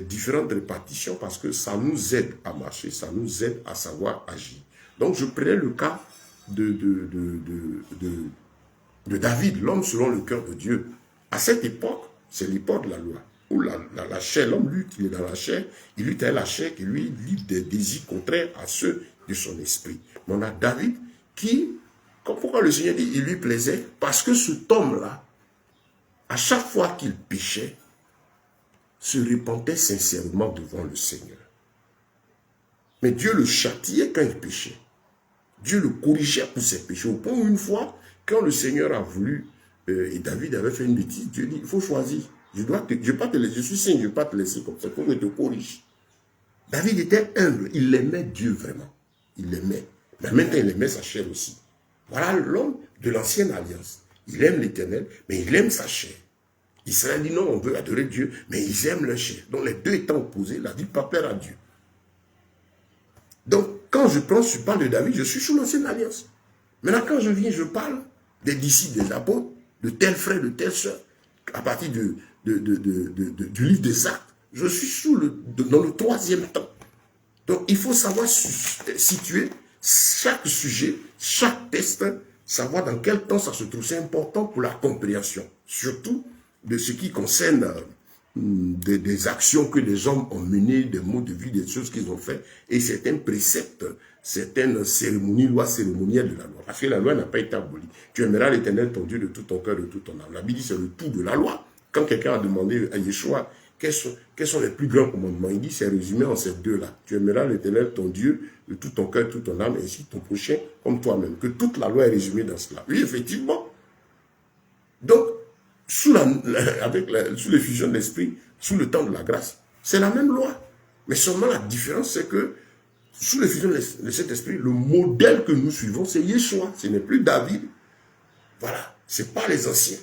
différentes répartitions parce que ça nous aide à marcher, ça nous aide à savoir agir. Donc je prenais le cas de David, l'homme selon le cœur de Dieu. À cette époque, c'est l'époque de la loi. Où la chair, l'homme lutte, il est dans la chair, il lutte avec la chair qui lui livre des désirs contraires à ceux de son esprit. Mais on a David qui, pourquoi le Seigneur dit, il lui plaisait? Parce que cet homme-là, à chaque fois qu'il péchait, se repentait sincèrement devant le Seigneur. Mais Dieu le châtiait quand il péchait. Dieu le corrigeait pour ses péchés. Au point où une fois, quand le Seigneur a voulu, et David avait fait une bêtise, Dieu dit, il faut choisir. Je suis saint, je ne vais pas te laisser comme ça, il faut que je te corrige. David était humble, il aimait Dieu vraiment. Il l'aimait. Mais maintenant, il aimait sa chair aussi. Voilà l'homme de l'ancienne alliance. Il aime l'Éternel, mais il aime sa chair. Israël dit non, on veut adorer Dieu, mais ils aiment leur chair. Donc les deux étant opposés, la vie ne peut pas plaire à Dieu. Donc quand je parle de David, je suis sous l'ancienne alliance. Maintenant quand je viens, je parle des disciples, des apôtres, de tel frère, de telle soeur, à partir du livre des Actes, je suis dans le troisième temps. Donc il faut savoir situer chaque sujet, chaque texte, savoir dans quel temps ça se trouve. C'est important pour la compréhension, surtout de ce qui concerne des actions que les hommes ont menées, des mots de vie, des choses qu'ils ont fait, et certains préceptes, certaines cérémonies, lois cérémonielles de la loi. Parce que la loi n'a pas été abolie. Tu aimeras l'Éternel ton Dieu de tout ton cœur, de toute ton âme. La Bible dit c'est le tout de la loi. Quand quelqu'un a demandé à Yeshua quels sont les plus grands commandements, il dit c'est résumé en ces deux-là. Tu aimeras l'Éternel ton Dieu de tout ton cœur, de toute ton âme, et ainsi ton prochain comme toi-même. Que toute la loi est résumée dans cela. Oui, effectivement. Donc, sous l'effusion de l'esprit, sous le temps de la grâce, c'est la même loi. Mais seulement la différence, c'est que sous l'effusion de cet esprit, le modèle que nous suivons, c'est Yeshua. Ce n'est plus David. Voilà. Ce n'est pas les anciens.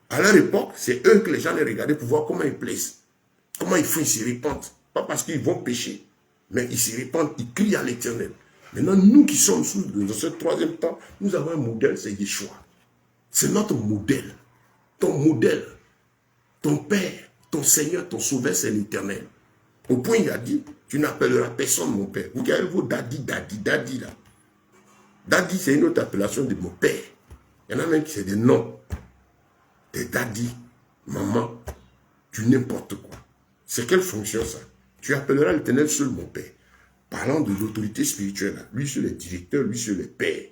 À leur époque, c'est eux que les gens les regardaient pour voir comment ils plaisent. Comment ils font, ils s'y répandent. Pas parce qu'ils vont pécher, mais ils s'y répandent, ils crient à l'Éternel. Maintenant, nous qui sommes dans ce troisième temps, nous avons un modèle, c'est Yeshua. C'est notre modèle. Ton modèle, ton Père, ton Seigneur, ton Sauveur, c'est l'Éternel. Au point, il a dit, tu n'appelleras personne mon Père. Vous regardez vos daddy là. Daddy, c'est une autre appellation de mon Père. Il y en a même qui c'est des noms. Des daddy, maman, du n'importe quoi. C'est quelle fonction ça? Tu appelleras l'Éternel seul mon Père. Parlant de l'autorité spirituelle, lui sur les directeurs, lui sur les pères.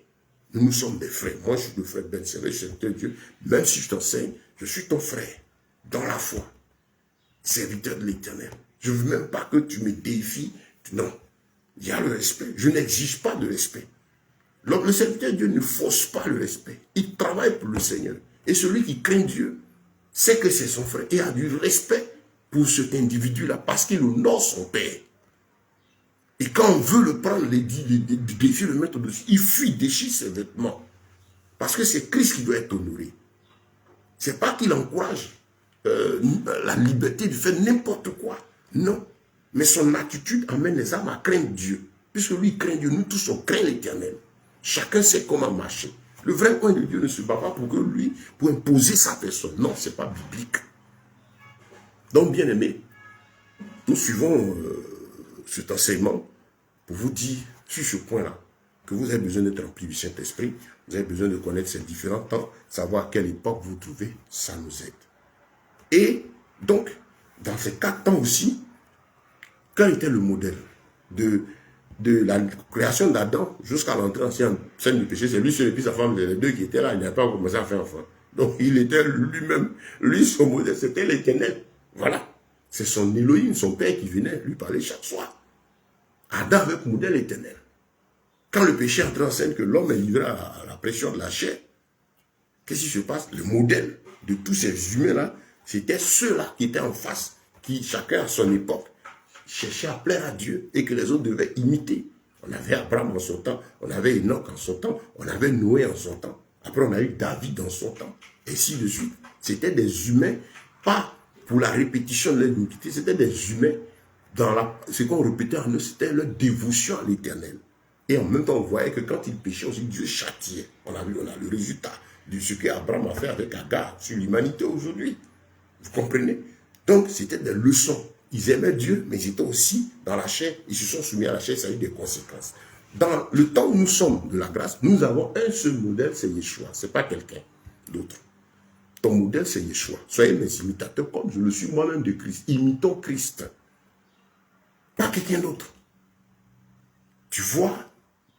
Nous sommes des frères. Moi, je suis le frère Ben Serré, serviteur de Dieu. Même si je t'enseigne, je suis ton frère. Dans la foi. Serviteur de l'Éternel. Je ne veux même pas que tu me défies. Non. Il y a le respect. Je n'exige pas de respect. Le serviteur de Dieu ne force pas le respect. Il travaille pour le Seigneur. Et celui qui craint Dieu sait que c'est son frère et a du respect pour cet individu-là parce qu'il honore son Père. Et quand on veut le prendre, le défi, le mettre au-dessus, il fuit, déchire ses vêtements. Parce que c'est Christ qui doit être honoré. Ce n'est pas qu'il encourage la liberté de faire n'importe quoi. Non. Mais son attitude amène les âmes à craindre Dieu. Puisque lui craint Dieu, nous tous on craint l'Éternel. Chacun sait comment marcher. Le vrai point de Dieu ne se bat pas pour imposer sa personne. Non, ce n'est pas biblique. Donc, bien aimé, nous suivons cet enseignement pour vous dire sur ce point-là que vous avez besoin d'être rempli du Saint-Esprit, vous avez besoin de connaître ces différents temps, savoir à quelle époque vous vous trouvez, ça nous aide. Et donc, dans ces 4 temps aussi, quel était le modèle de la création d'Adam jusqu'à l'entrée en scène du péché? C'est lui seul et puis sa femme, les deux qui étaient là, il n'a pas commencé à faire enfant. Donc il était lui-même, lui son modèle, c'était l'Éternel. Voilà. C'est son Elohim, son père qui venait lui parler chaque soir. Adam avait pour modèle l'Éternel. Quand le péché entre en scène, que l'homme est livré à la pression de la chair, qu'est-ce qui se passe? Le modèle de tous ces humains-là, c'était ceux-là qui étaient en face, qui chacun à son époque cherchait à plaire à Dieu et que les autres devaient imiter. On avait Abraham en son temps, on avait Enoch en son temps, on avait Noé en son temps. Après, on a eu David en son temps, et ainsi de suite. C'était des humains, pas pour la répétition de l'iniquité, c'était des humains, ce qu'on répétait en eux, c'était leur dévotion à l'Éternel. Et en même temps, on voyait que quand ils péchaient aussi, Dieu châtiait. On a le résultat de ce qu'Abraham a fait avec Agar sur l'humanité aujourd'hui. Vous comprenez? Donc, c'était des leçons. Ils aimaient Dieu, mais ils étaient aussi dans la chair. Ils se sont soumis à la chair, ça a eu des conséquences. Dans le temps où nous sommes de la grâce, nous avons un seul modèle, c'est Yeshua. Ce n'est pas quelqu'un d'autre. Ton modèle, c'est Yeshua. Soyez mes imitateurs comme je le suis moi-même de Christ. Imitons Christ. Pas quelqu'un d'autre. Tu vois,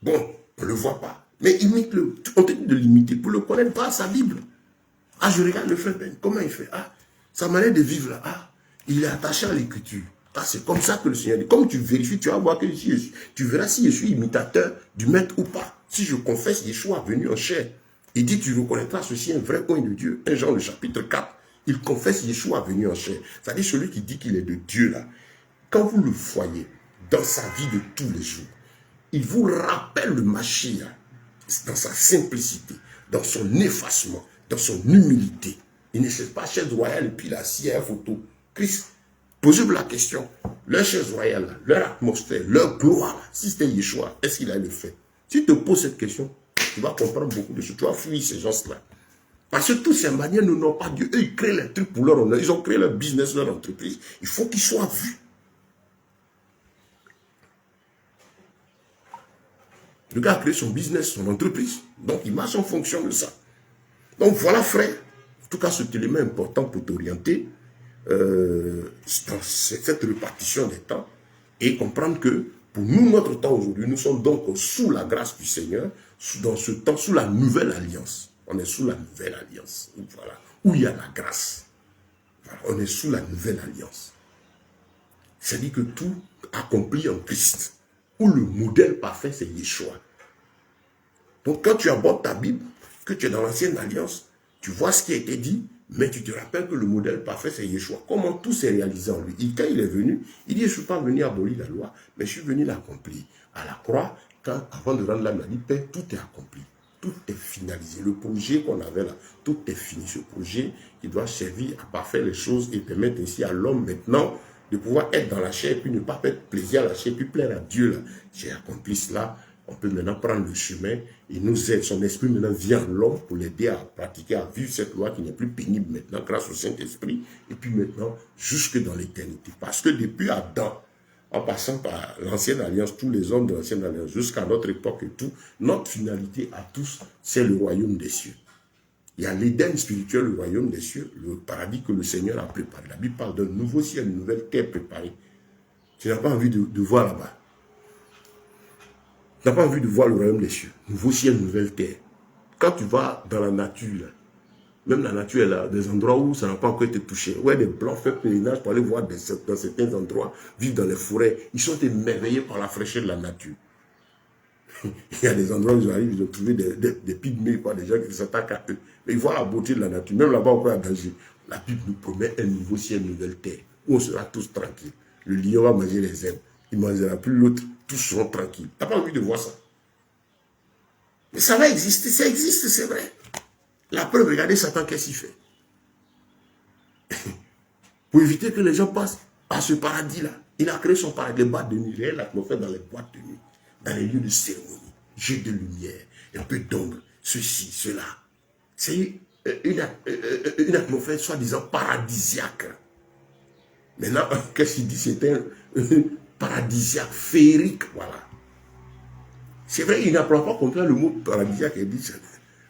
bon, on ne le voit pas, mais imite-le. On te dit de l'imiter. Pour le connaître, pas sa Bible. Ah, je regarde le frère Ben, comment il fait? Ah, sa manière de vivre là. Ah, il est attaché à l'écriture. Ah, c'est comme ça que le Seigneur dit. Comme tu vérifies, tu vas voir que tu verras si je suis imitateur du maître ou pas. Si je confesse Yeshua venu en chair, il dit, tu reconnaîtras ceci un vrai coin de Dieu. 1 Jean, le chapitre 4, il confesse Yeshua venu en chair. C'est-à-dire celui qui dit qu'il est de Dieu là. Quand vous le voyez dans sa vie de tous les jours, il vous rappelle le Mashiach. dans sa simplicité, dans son effacement, dans son humilité. Il ne cherche pas chaise royale et puis là, s'il y a une photo. Christ, posez-vous la question. Leur chaise royale, leur atmosphère, leur gloire, si c'était Yeshua, est-ce qu'il a le fait? Si tu te poses cette question, tu vas comprendre beaucoup de choses. Tu vas fuir ces gens-là. Parce que toutes ces manières ne n'ont pas Dieu. Eux, ils créent les trucs pour leur honneur. Ils ont créé leur business, leur entreprise. Il faut qu'ils soient vus. Le gars a créé son business, son entreprise. Donc, il marche en fonction de ça. Donc, voilà, frère. En tout cas, cet élément important pour t'orienter dans cette répartition des temps et comprendre que pour nous, notre temps aujourd'hui, nous sommes donc sous la grâce du Seigneur, dans ce temps, sous la nouvelle alliance. On est sous la nouvelle alliance. Voilà. Où il y a la grâce. Voilà. On est sous la nouvelle alliance. C'est-à-dire que tout accompli en Christ. Où le modèle parfait, c'est Yeshua. Donc, quand tu abordes ta Bible, que tu es dans l'ancienne alliance, tu vois ce qui a été dit, mais tu te rappelles que le modèle parfait, c'est Yeshua. Comment tout s'est réalisé en lui. Quand il est venu, il dit, je ne suis pas venu abolir la loi, mais je suis venu l'accomplir. À la croix, avant de rendre l'âme, il a dit, Père, tout est accompli. Tout est finalisé. Le projet qu'on avait là, tout est fini. Ce projet qui doit servir à parfaire les choses et permettre ainsi à l'homme maintenant de pouvoir être dans la chair et puis ne pas faire plaisir à la chair, puis plaire à Dieu. Là. J'ai accompli cela. On peut maintenant prendre le chemin. Il nous aide. Son esprit maintenant vient à l'homme pour l'aider à pratiquer, à vivre cette loi qui n'est plus pénible maintenant grâce au Saint-Esprit. Et puis maintenant, jusque dans l'éternité. Parce que depuis Adam, en passant par l'ancienne alliance, tous les hommes de l'ancienne alliance, jusqu'à notre époque et tout, notre finalité à tous, c'est le royaume des cieux. Il y a l'Éden spirituel, le royaume des cieux, le paradis que le Seigneur a préparé. La Bible parle d'un nouveau ciel, une nouvelle terre préparée. Tu n'as pas envie de voir là-bas. Tu n'as pas envie de voir le royaume des cieux. Nouveau ciel, nouvelle terre. Quand tu vas dans la nature, même la nature est là, des endroits où ça n'a pas encore été touché. Ouais, des blancs font pèlerinage pour aller voir dans certains endroits, vivre dans les forêts. Ils sont émerveillés par la fraîcheur de la nature. Il y a des endroits où ils arrivent, ils ont trouvé des pygmées, des gens qui s'attaquent à eux. Mais ils voient la beauté de la nature. Même là-bas, on peut être en danger. La Bible nous promet un nouveau ciel, une nouvelle terre, où on sera tous tranquilles. Le lion va manger les herbes. Il ne mangera plus l'autre. Tous seront tranquilles. Tu n'as pas envie de voir ça. Mais ça va exister. Ça existe, c'est vrai. La preuve, regardez Satan, qu'est-ce qu'il fait. Pour éviter que les gens passent à ce paradis-là. Il a créé son paradis, les boîtes de nuit, l'atmosphère dans les boîtes de nuit, dans les lieux de cérémonie, jeux de lumière, un peu d'ombre, ceci, cela. C'est une atmosphère soi-disant paradisiaque. Maintenant, qu'est-ce qu'il dit? C'est un paradisiaque, féerique, voilà. C'est vrai, il n'apprend pas contre le mot paradisiaque, il dit c'est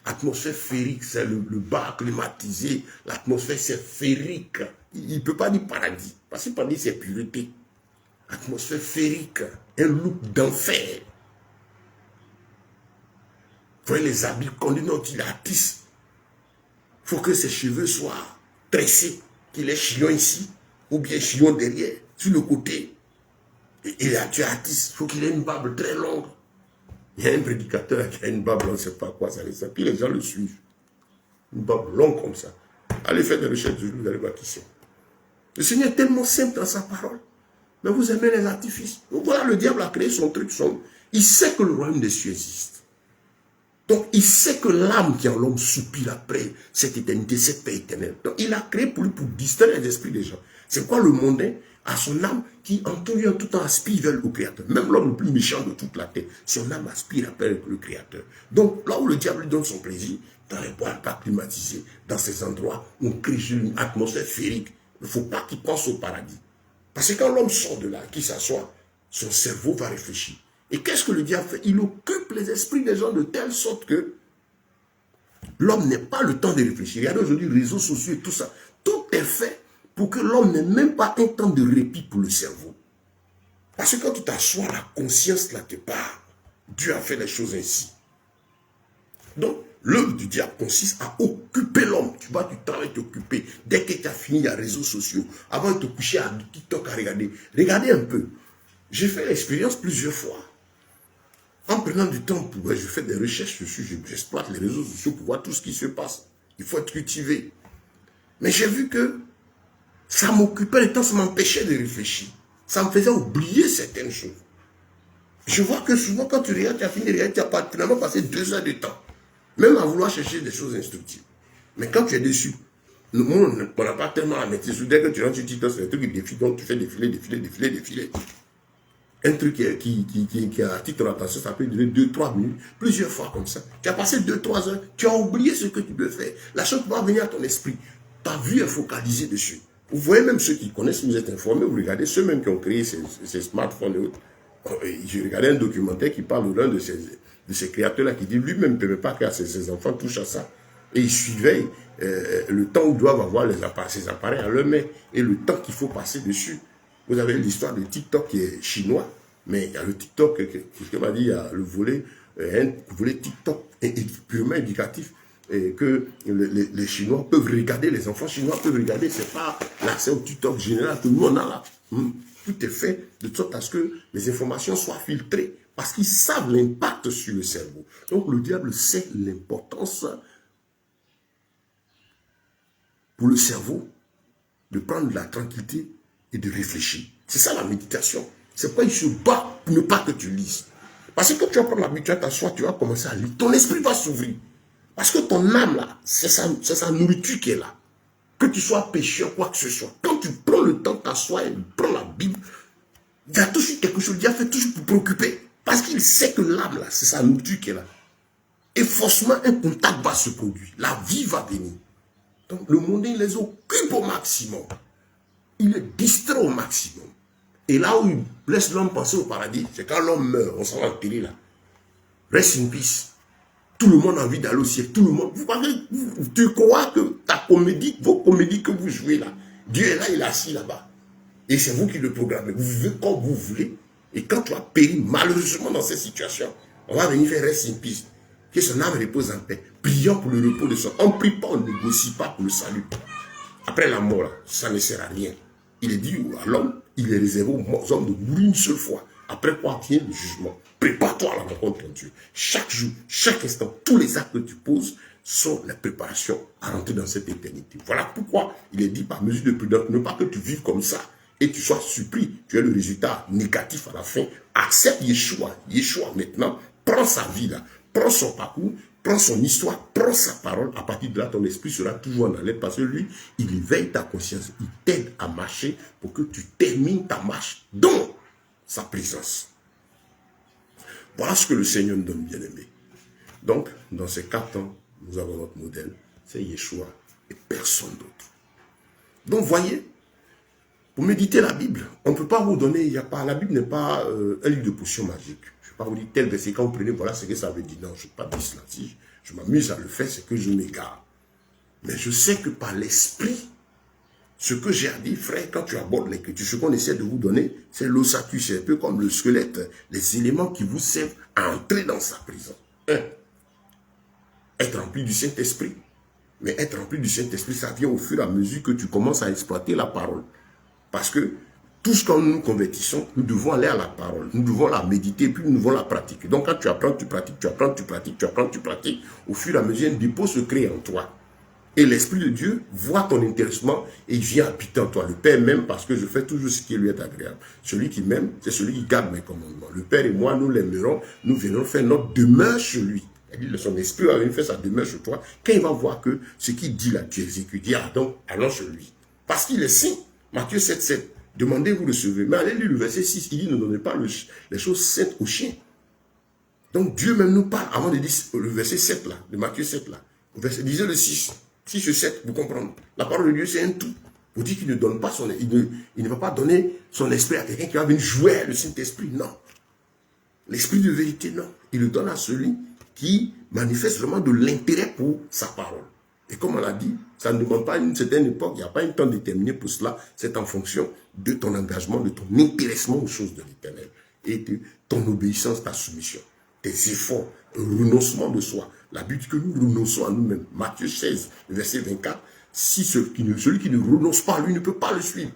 atmosphère féerique, c'est le bar climatisé, l'atmosphère c'est féerique. Il ne peut pas dire paradis, parce que paradis c'est pureté. Atmosphère féerique, un look d'enfer. Vous voyez les habits qu'on dit non, il est artiste. Il faut que ses cheveux soient tressés, qu'il ait chignon ici, ou bien chignon derrière, sur le côté. Il est artiste, il faut qu'il ait une barbe très longue. Il y a un prédicateur qui a une barbe, on ne sait pas quoi ça laisse. Puis les gens le suivent. Une barbe longue comme ça. Allez faire des recherches de lui, vous allez voir qui c'est. Le Seigneur est tellement simple dans sa parole. Mais vous aimez les artifices. Donc voilà, le diable a créé son truc. Il sait que le royaume des cieux existe. Donc il sait que l'âme qui est en l'homme soupire après cette éternité, cette paix éternelle. Donc il a créé pour lui, pour distraire les esprits des gens. C'est quoi le mondain? À son âme qui en tout lieu, en tout temps aspire vers le Créateur. Même l'homme le plus méchant de toute la terre, son âme aspire vers le Créateur. Donc là où le diable lui donne son plaisir, dans les boîtes pas climatisées, dans ces endroits où on crée une atmosphère féerique, il ne faut pas qu'il pense au paradis. Parce que quand l'homme sort de là, qu'il s'assoit, son cerveau va réfléchir. Et qu'est-ce que le diable fait? Il occupe les esprits des gens de telle sorte que l'homme n'ait pas le temps de réfléchir. Regardez aujourd'hui les réseaux sociaux et tout ça. Tout est fait pour que l'homme n'ait même pas un temps de répit pour le cerveau. Parce que quand tu t'assois, la conscience là te parle. Dieu a fait les choses ainsi. Donc, l'œuvre du diable consiste à occuper l'homme. Tu vas du temps à t'occuper. Dès que tu as fini les réseaux sociaux, avant de te coucher à TikTok à regarder, regardez un peu. J'ai fait l'expérience plusieurs fois. En prenant du temps, je fais des recherches dessus, j'exploite les réseaux sociaux pour voir tout ce qui se passe. Il faut être cultivé. Mais j'ai vu que ça m'occupait le temps, ça m'empêchait de réfléchir. Ça me faisait oublier certaines choses. Je vois que souvent, quand tu regardes, tu as fini de regarder, tu as finalement passé 2 heures de temps. Même à vouloir chercher des choses instructives. Mais quand tu es dessus, le monde, on n'a pas tellement la maîtrise. Dès que tu rentres sur TikTok, c'est un truc qui défile, donc tu fais défiler. Un truc qui attire ton attention, ça peut durer 2-3 minutes, plusieurs fois comme ça. Tu as passé 2-3 heures, tu as oublié ce que tu peux faire. La chose va venir à ton esprit. Ta vue est focalisée dessus. Vous voyez même ceux qui connaissent, vous êtes informés, vous regardez ceux même qui ont créé ces smartphones et autres. J'ai regardé un documentaire qui parle de l'un de ces créateurs-là qui dit lui-même ne permet pas que ses enfants touchent à ça. Et il suivait le temps où doivent avoir ces appareils à leur main et le temps qu'il faut passer dessus. Vous avez l'histoire de TikTok qui est chinois, mais il y a le TikTok, qui m'a dit, il y a le volet TikTok purement éducatif, et que les Chinois peuvent regarder, les enfants chinois peuvent regarder, c'est pas l'accès au TikTok général que nous on a là. Tout est fait de sorte à ce que les informations soient filtrées, parce qu'ils savent l'impact sur le cerveau. Donc le diable sait l'importance pour le cerveau de prendre de la tranquillité et de réfléchir. C'est ça la méditation. C'est pourquoi il se bat pour ne pas que tu lises. Parce que quand tu vas prendre l'habitude à t'asseoir, tu vas commencer à lire. Ton esprit va s'ouvrir. Parce que ton âme, là, c'est sa nourriture qui est là. Que tu sois pécheur, quoi que ce soit. Quand tu prends le temps de t'asseoir et prends la Bible, il y a toujours quelque chose, Dieu a fait toujours pour préoccuper. Parce qu'il sait que l'âme, là, c'est sa nourriture qui est là. Et forcément, un contact va se produire. La vie va venir. Donc, le monde, il les occupe au maximum. Il est distrait au maximum. Et là où il laisse l'homme penser au paradis, c'est quand l'homme meurt, on s'en va enterrer là. Rest in peace. Tout le monde a envie d'aller au ciel. Tout le monde. Tu crois que ta comédie, vos comédies que vous jouez là, Dieu est là, il est assis là-bas. Et c'est vous qui le programmez. Vous vivez comme vous voulez. Et quand tu as péri malheureusement dans cette situation, on va venir faire rest in peace. Que son âme repose en paix. Prions pour le repos de son. On ne prie pas, on ne négocie pas pour le salut. Après la mort, là, ça ne sert à rien. Il est dit à l'homme, il est réservé aux hommes de mourir une seule fois. Après quoi vient le jugement. Prépare-toi à la rencontre de Dieu. Chaque jour, chaque instant, tous les actes que tu poses sont la préparation à rentrer dans cette éternité. Voilà pourquoi il est dit par mesure de prudence, ne pas que tu vives comme ça et tu sois surpris. Tu as le résultat négatif à la fin. Accepte Yeshua. Yeshua maintenant prend sa vie là, prend son parcours, prends son histoire, prends sa parole. À partir de là, ton esprit sera toujours en alerte parce que lui, il éveille ta conscience. Il t'aide à marcher pour que tu termines ta marche dans sa présence. Voilà ce que le Seigneur nous donne, bien-aimé. Donc, dans ces 4 ans, nous avons notre modèle. C'est Yeshua et personne d'autre. Donc, voyez, pour méditer la Bible, on ne peut pas vous donner, la Bible n'est pas un livre de potions magiques. Je ne vais pas vous dire tel verset, quand vous prenez, voilà ce que ça veut dire. Non, je ne suis pas dit là-dessus. Je m'amuse à le faire, c'est que je m'égare. Mais je sais que par l'esprit, ce que j'ai à dire, frère, quand tu abordes l'écriture, ce qu'on essaie de vous donner, c'est l'ossature, c'est un peu comme le squelette, les éléments qui vous servent à entrer dans sa prison. 1. Être rempli du Saint-Esprit. Mais être rempli du Saint-Esprit, ça vient au fur et à mesure que tu commences à exploiter la parole. Parce que tout ce que nous nous convertissons, nous devons aller à la parole. Nous devons la méditer, puis nous devons la pratiquer. Donc quand tu apprends, tu pratiques, tu apprends, tu pratiques, tu apprends, tu pratiques. Au fur et à mesure, un dépôt se crée en toi. Et l'Esprit de Dieu voit ton intéressement et il vient habiter en toi. Le Père m'aime parce que je fais toujours ce qui lui est agréable. Celui qui m'aime, c'est celui qui garde mes commandements. Le Père et moi, nous l'aimerons, nous viendrons faire notre demeure chez lui. C'est-à-dire, son esprit va venir faire sa demeure chez toi. Quand il va voir que ce qu'il dit là, tu exécutes, il dit, ah donc, allons chez lui. Parce qu'il est saint. Matthieu 7,7. Demandez, vous recevez. Mais allez lire le verset 6, il dit, ne donnez pas les choses saintes aux chiens. Donc Dieu même nous parle, avant de dire le verset 7 là, de Matthieu 7 là. Lisez le 6. 6 et 7, vous comprenez. La parole de Dieu, c'est un tout. Vous dites qu'il ne donne pas il ne va pas donner son esprit à quelqu'un qui va venir jouer le Saint-Esprit. Non. L'esprit de vérité, non. Il le donne à celui qui manifeste vraiment de l'intérêt pour sa parole. Et comme on l'a dit, ça ne demande pas une certaine époque, il n'y a pas un temps déterminé pour cela. C'est en fonction de ton engagement, de ton intéressement aux choses de l'Éternel et de ton obéissance, ta soumission, tes efforts, un renoncement de soi. La Bible dit que nous renonçons à nous-mêmes. Matthieu 16, verset 24. Si celui qui ne renonce pas à lui ne peut pas le suivre.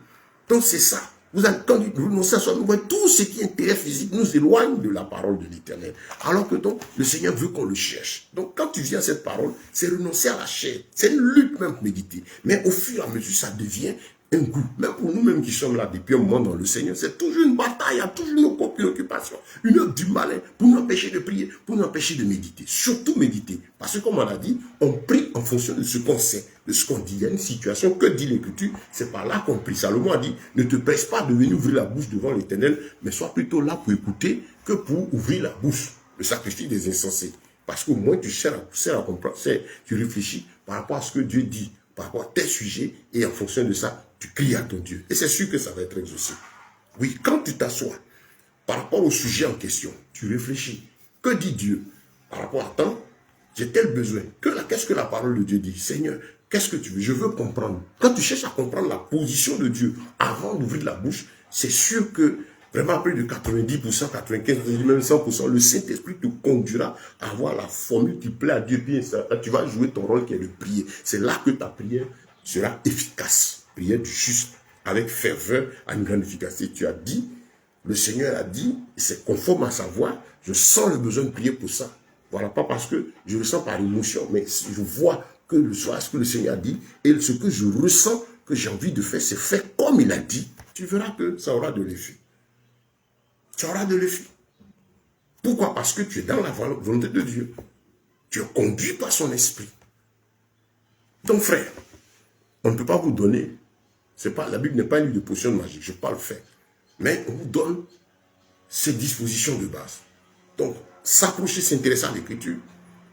Donc c'est ça. Vous allez, quand vous renoncez à soi, vous voyez tout ce qui est intérêt physique nous éloigne de la parole de l'Éternel. Alors que donc, le Seigneur veut qu'on le cherche. Donc quand tu viens à cette parole, c'est renoncer à la chair. C'est une lutte même méditée. Mais au fur et à mesure, ça devient un goût. Même pour nous-mêmes qui sommes là depuis un moment dans le Seigneur, c'est toujours une bataille, il y a toujours une préoccupation, une œuvre du malin pour nous empêcher de prier, pour nous empêcher de méditer. Surtout méditer. Parce que comme on a dit, on prie en fonction de ce qu'on sait, de ce qu'on dit. Il y a une situation, que dit l'Écriture, c'est par là qu'on prie. Salomon a dit, ne te presse pas de venir ouvrir la bouche devant l'Éternel, mais sois plutôt là pour écouter que pour ouvrir la bouche. Le sacrifice des insensés. Parce qu'au moins tu sais à comprendre, tu réfléchis par rapport à ce que Dieu dit, par rapport à tes sujets, et en fonction de ça, tu cries à ton Dieu. Et c'est sûr que ça va être exaucé. Oui, quand tu t'assois, par rapport au sujet en question, tu réfléchis. Que dit Dieu? Par rapport à tant, j'ai tel besoin. Qu'est-ce que la parole de Dieu dit? Seigneur, qu'est-ce que tu veux? Je veux comprendre. Quand tu cherches à comprendre la position de Dieu avant d'ouvrir la bouche, c'est sûr que vraiment plus de 90%, 95%, même 100%, le Saint-Esprit te conduira à avoir la formule qui plaît à Dieu. Puis tu vas jouer ton rôle qui est de prier. C'est là que ta prière sera efficace. Prière du juste, avec ferveur, à une grande efficacité. Tu as dit, le Seigneur a dit, et c'est conforme à sa voix, je sens le besoin de prier pour ça. Voilà, pas parce que je le sens par émotion, mais si je vois que ce que le Seigneur a dit, et ce que je ressens que j'ai envie de faire, c'est faire comme il a dit, tu verras que ça aura de l'effet. Tu auras de l'effet. Pourquoi? Parce que tu es dans la volonté de Dieu. Tu es conduit par son esprit. Donc frère, on ne peut pas vous donner, la Bible n'est pas une livre de potions magiques, je parle fait. Mais on vous donne ces dispositions de base. Donc, s'approcher, s'intéresser à l'écriture,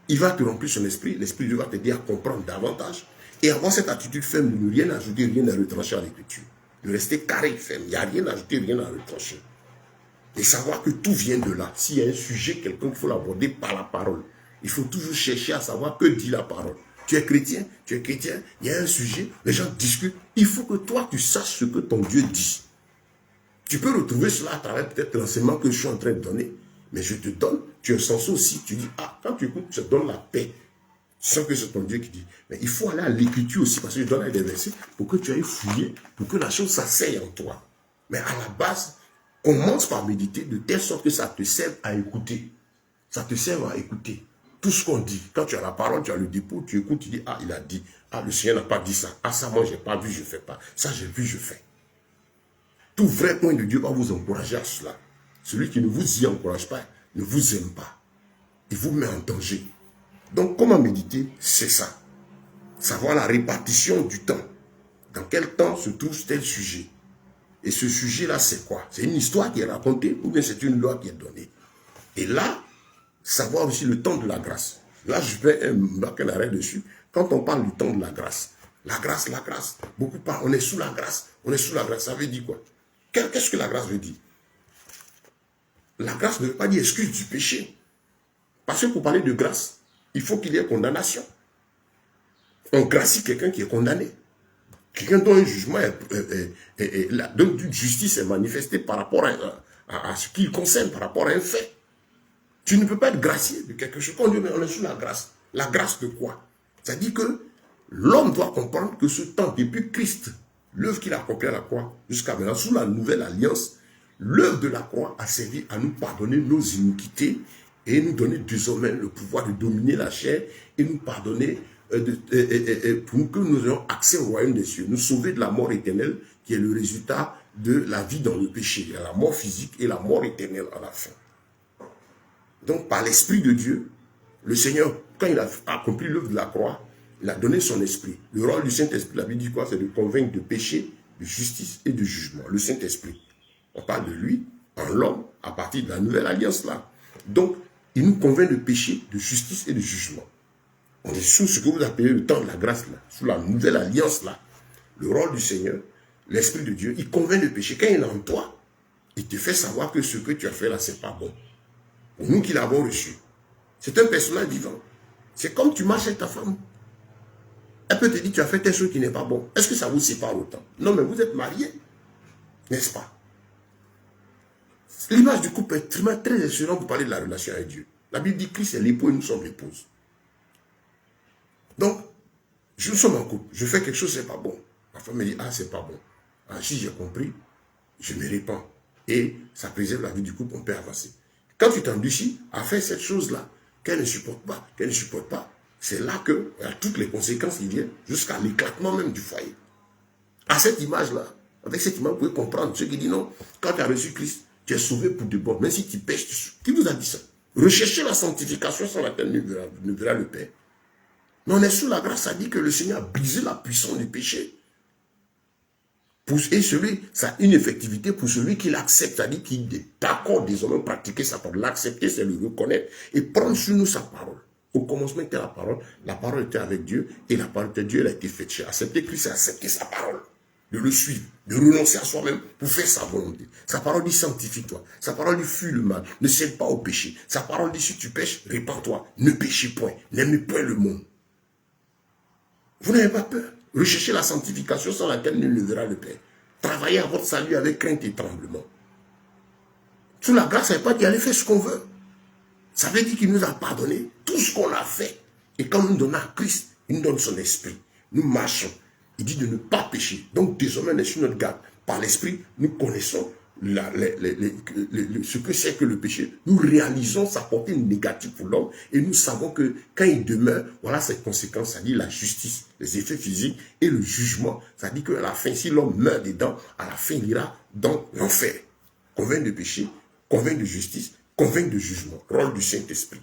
il va te remplir son esprit, l'esprit de Dieu va t'aider à comprendre davantage et avoir cette attitude ferme de ne rien ajouter, rien à retrancher à l'écriture. De rester carré, ferme, il n'y a rien à ajouter, rien à retrancher. Et savoir que tout vient de là. S'il y a un sujet, quelqu'un qu'il faut l'aborder par la parole, il faut toujours chercher à savoir que dit la parole. Tu es chrétien, il y a un sujet, les gens discutent. Il faut que toi, tu saches ce que ton Dieu dit. Tu peux retrouver cela à travers peut-être l'enseignement que je suis en train de donner. Mais je te donne, tu es sens aussi. Tu dis, ah, quand tu écoutes, je te donne la paix. Tu sens que c'est ton Dieu qui dit. Mais il faut aller à l'écriture aussi, parce que je donne des versets pour que tu ailles fouiller, pour que la chose s'asseye en toi. Mais à la base, commence par méditer de telle sorte que ça te serve à écouter. Ça te sert à écouter. Tout ce qu'on dit, quand tu as la parole, tu as le dépôt, tu écoutes, tu dis, ah, il a dit, ah, le Seigneur n'a pas dit ça, ah, ça, moi, je n'ai pas vu, je ne fais pas, ça, j'ai vu, je fais. Tout vrai point de Dieu va vous encourager à cela. Celui qui ne vous y encourage pas, ne vous aime pas. Il vous met en danger. Donc, comment méditer? C'est ça. Savoir la répartition du temps. Dans quel temps se trouve tel sujet? Et ce sujet-là, c'est quoi? C'est une histoire qui est racontée ou bien c'est une loi qui est donnée? Et là, savoir aussi le temps de la grâce. Là, je fais un arrêt dessus. Quand on parle du temps de la grâce, la grâce, beaucoup parlent, on est sous la grâce, ça veut dire quoi? Qu'est-ce que la grâce veut dire? La grâce ne veut pas dire excuse du péché. Parce que pour parler de grâce, il faut qu'il y ait condamnation. On gracie quelqu'un qui est condamné. Quelqu'un dont un jugement donc une justice est manifestée par rapport à ce qu'il concerne, par rapport à un fait. Tu ne peux pas être gracié de quelque chose. Quand Dieu met, on est sous la grâce. La grâce de quoi? C'est-à-dire que l'homme doit comprendre que ce temps, depuis Christ, l'œuvre qu'il a accomplie à la croix, jusqu'à maintenant, sous la nouvelle alliance, l'œuvre de la croix a servi à nous pardonner nos iniquités et nous donner désormais le pouvoir de dominer la chair et nous pardonner pour que nous ayons accès au royaume des cieux, nous sauver de la mort éternelle qui est le résultat de la vie dans le péché. Il y a la mort physique et la mort éternelle à la fin. Donc, par l'Esprit de Dieu, le Seigneur, quand il a accompli l'œuvre de la croix, il a donné son esprit. Le rôle du Saint-Esprit, la Bible dit quoi? C'est de convaincre de péché, de justice et de jugement. Le Saint-Esprit. On parle de lui, en l'homme, à partir de la nouvelle alliance-là. Donc, il nous convainc de péché, de justice et de jugement. On est sous ce que vous appelez le temps de la grâce-là, sous la nouvelle alliance-là. Le rôle du Seigneur, l'Esprit de Dieu, il convainc de péché. Quand il est en toi, il te fait savoir que ce que tu as fait là, c'est pas bon. Pour nous qui l'avons reçu. C'est un personnage vivant. C'est comme tu marches avec ta femme. Elle peut te dire, tu as fait quelque chose qui n'est pas bon. Est-ce que ça vous sépare autant? Non, mais vous êtes mariés. N'est-ce pas? L'image du couple est très excellente pour parler de la relation avec Dieu. La Bible dit que Christ est l'époux et nous sommes l'épouse. Donc, nous sommes en couple. Je fais quelque chose, c'est pas bon. Ma femme me dit, ah, c'est pas bon. Ah, si j'ai compris, je me répands. Et ça préserve la vie du couple, on peut avancer. Quand tu t'endurcis à faire cette chose-là, qu'elle ne supporte pas, c'est là que y a toutes les conséquences qui viennent jusqu'à l'éclatement même du foyer. À cette image-là, avec cette image, vous pouvez comprendre. Ceux qui disent non, quand tu as reçu Christ, tu es sauvé pour de bon. Même si tu pêches, qui vous a dit ça? Recherchez la sanctification sans laquelle ne verra le Père. Mais on est sous la grâce, ça dit que le Seigneur a brisé la puissance du péché. Et celui, ça a une effectivité pour celui qui l'accepte, c'est-à-dire qui est d'accord désormais pratiquer sa parole. L'accepter, c'est le reconnaître et prendre sur nous sa parole. Au commencement était la parole était avec Dieu, et la parole était Dieu, elle a été faite chair. Accepter Christ, c'est accepter sa parole, de le suivre, de renoncer à soi-même pour faire sa volonté. Sa parole dit sanctifie-toi, sa parole dit fuis le mal, ne cède pas au péché. Sa parole dit si tu pêches, répands-toi, ne péchez point, n'aimez point le monde. Vous n'avez pas peur. Recherchez la sanctification sans laquelle nul ne verra le Père. Travaillez à votre salut avec crainte et tremblement. Sous la grâce, ça ne veut pas dire aller faire ce qu'on veut. Ça veut dire qu'il nous a pardonné tout ce qu'on a fait. Et quand nous donnons à Christ, il nous donne son esprit. Nous marchons. Il dit de ne pas pécher. Donc désormais, on est sur notre garde. Par l'esprit, nous connaissons ce que c'est que le péché. Nous réalisons sa portée négative pour l'homme et nous savons que quand il demeure, voilà ses conséquences, c'est-à-dire la justice, les effets physiques et le jugement. C'est-à-dire qu'à la fin, si l'homme meurt dedans, à la fin, il ira dans l'enfer. Convainc de péché, convainc de justice, convainc de jugement. Rôle du Saint-Esprit.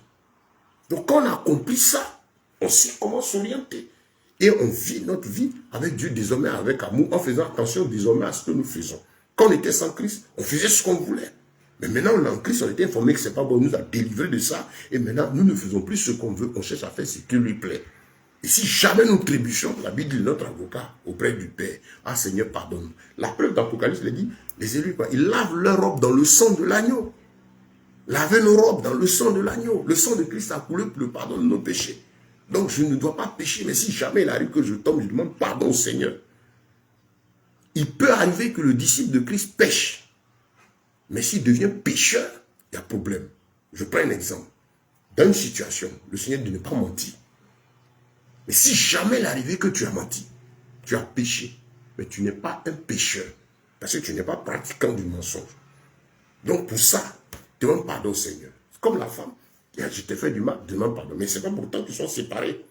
Donc quand on accomplit ça, on sait comment s'orienter. Et on vit notre vie avec Dieu désormais avec amour, en faisant attention désormais à ce que nous faisons. Quand on était sans Christ, on faisait ce qu'on voulait. Mais maintenant, on est en Christ, on était informé que ce n'est pas bon, on nous a délivrés de ça. Et maintenant, nous ne faisons plus ce qu'on veut, on cherche à faire ce qui lui plaît. Et si jamais nous trébuchons, la Bible dit notre avocat auprès du Père, ah Seigneur, pardonne. La preuve d'Apocalypse, il dit, les élus, ils lavent leur robe dans le sang de l'agneau. Lavez nos robes dans le sang de l'agneau. Le sang de Christ a coulé pour le pardon de nos péchés. Donc je ne dois pas pécher, mais si jamais il arrive que je tombe, je demande pardon au Seigneur. Il peut arriver que le disciple de Christ pêche. Mais s'il devient pécheur, il y a problème. Je prends un exemple. Dans une situation, le Seigneur dit de ne pas mentir. Mais si jamais il arrive que tu as menti, tu as péché, mais tu n'es pas un pécheur, parce que tu n'es pas pratiquant du mensonge. Donc pour ça, demande pardon au Seigneur. C'est comme la femme. Je t'ai fait du mal, demande pardon. Mais ce n'est pas pourtant qu'ils sont séparés.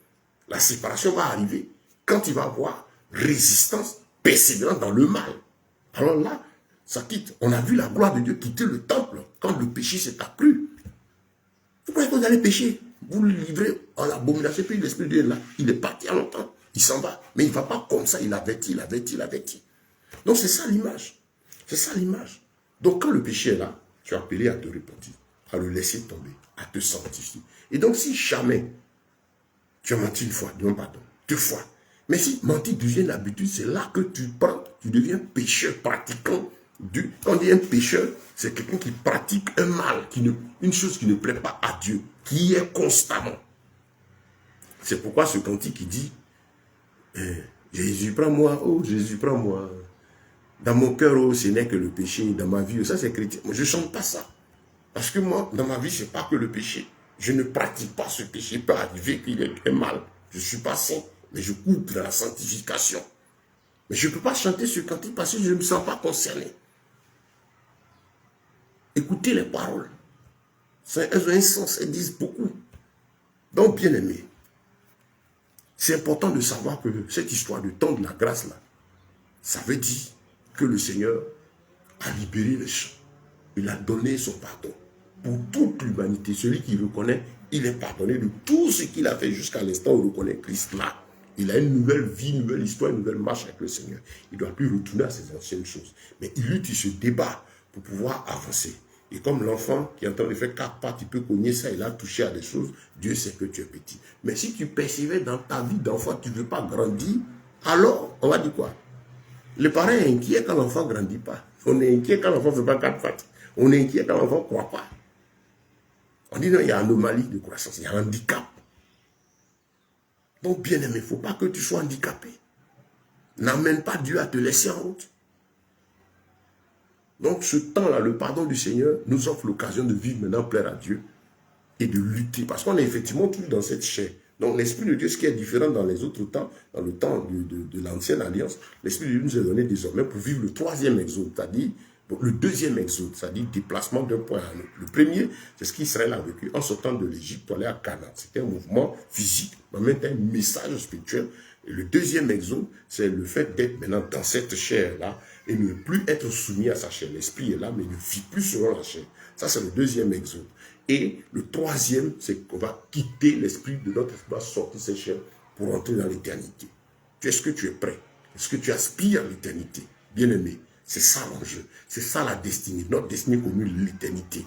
La séparation va arriver quand il va y avoir résistance persévérante dans le mal. Alors là, ça quitte. On a vu la gloire de Dieu quitter le temple quand le péché s'est accru. Vous croyez que vous allez pécher? Vous le livrez en abomination, puis l'Esprit de Dieu est là. Il est parti à longtemps. Il s'en va. Mais il ne va pas comme ça. Il avertit, il avertit, il avertit. Donc c'est ça l'image. C'est ça l'image. Donc quand le péché est là, tu es appelé à te repentir, à le laisser tomber, à te sanctifier. Et donc si jamais tu as menti une fois, demande pardon, deux fois. Mais si mentir devient une habitude, c'est là que tu prends, tu deviens pécheur, pratiquant. Quand on dit un pécheur, c'est quelqu'un qui pratique un mal, une chose qui ne plaît pas à Dieu, qui est constamment. C'est pourquoi ce cantique qui dit Jésus prends-moi, oh Jésus prends-moi. Dans mon cœur, oh, ce n'est que le péché. Dans ma vie, ça c'est chrétien. Moi, je ne chante pas ça. Parce que moi, dans ma vie, ce n'est pas que le péché. Je ne pratique pas ce péché. Il peut arriver qu'il y ait un mal. Je ne suis pas saint, mais je cours dans la sanctification. Mais je ne peux pas chanter ce cantique parce que je ne me sens pas concerné. Écoutez les paroles. Elles ont un sens, elles disent beaucoup. Donc, bien aimé, c'est important de savoir que cette histoire de temps de la grâce là, ça veut dire que le Seigneur a libéré les gens. Il a donné son pardon pour toute l'humanité. Celui qui reconnaît, il est pardonné de tout ce qu'il a fait jusqu'à l'instant où il reconnaît Christ là. Il a une nouvelle vie, une nouvelle histoire, une nouvelle marche avec le Seigneur. Il ne doit plus retourner à ses anciennes choses. Mais il lutte, il se débat pour pouvoir avancer. Et comme l'enfant qui est en train de faire 4 pas, tu peux cogner ça, il a touché à des choses, Dieu sait que tu es petit. Mais si tu persévères dans ta vie d'enfant, tu ne veux pas grandir, alors on va dire quoi? Les parents sont inquiets quand l'enfant ne grandit pas. On est inquiet quand l'enfant ne fait pas 4 pattes. On est inquiet quand l'enfant ne croit pas. On dit non, il y a anomalie de croissance, il y a handicap. Donc bien aimé, il ne faut pas que tu sois handicapé. N'amène pas Dieu à te laisser en route. Donc ce temps-là, le pardon du Seigneur nous offre l'occasion de vivre maintenant plaire à Dieu et de lutter. Parce qu'on est effectivement tous dans cette chair. Donc l'Esprit de Dieu, ce qui est différent dans les autres temps, dans le temps de l'ancienne alliance, l'Esprit de Dieu nous est donné désormais pour vivre le 3e exode. C'est-à-dire, Donc, le deuxième exode, c'est-à-dire déplacement d'un point à un autre. Le premier, c'est ce qu'Israël a vécu en sortant de l'Égypte pour aller à Canaan. C'était un mouvement physique, mais en même temps un message spirituel. Et le deuxième exode, c'est le fait d'être maintenant dans cette chair-là et ne plus être soumis à sa chair. L'esprit est là, mais ne vit plus selon la chair. Ça, c'est le deuxième exode. Et le troisième, c'est qu'on va quitter l'esprit de notre esprit, sortir cette chair pour entrer dans l'éternité. Est-ce que tu es prêt? Est-ce que tu aspires à l'éternité? Bien-aimé, c'est ça l'enjeu. C'est ça la destinée. Notre destinée commune, l'éternité.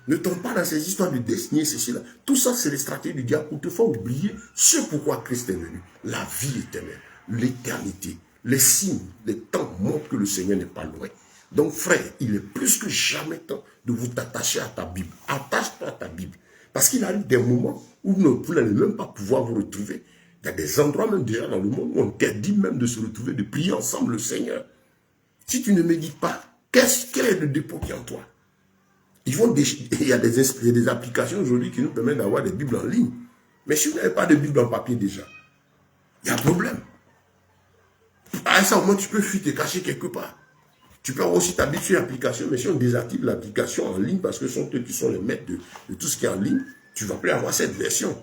Ne tombe pas dans ces histoires de destinée, ceci là. Tout ça, c'est les stratégies du diable pour te faire oublier ce pourquoi Christ est venu. La vie éternelle, l'éternité, les signes, les temps montrent que le Seigneur n'est pas loin. Donc, frère, il est plus que jamais temps de vous attacher à ta Bible. Attache-toi à ta Bible. Parce qu'il arrive des moments où vous n'allez même pas pouvoir vous retrouver. Il y a des endroits même déjà dans le monde où on interdit même de se retrouver, de prier ensemble le Seigneur. Si tu ne médites pas, quel est le dépôt qui est en toi? Il y a des applications aujourd'hui qui nous permettent d'avoir des Bibles en ligne. Mais si vous n'avez pas de Bible en papier déjà, il y a un problème. À ça, au moins, tu peux fuir te cacher quelque part. Tu peux avoir aussi ta Bible sur l'application, mais si on désactive l'application en ligne, parce que ce sont eux qui sont les maîtres de tout ce qui est en ligne, tu ne vas plus avoir cette version.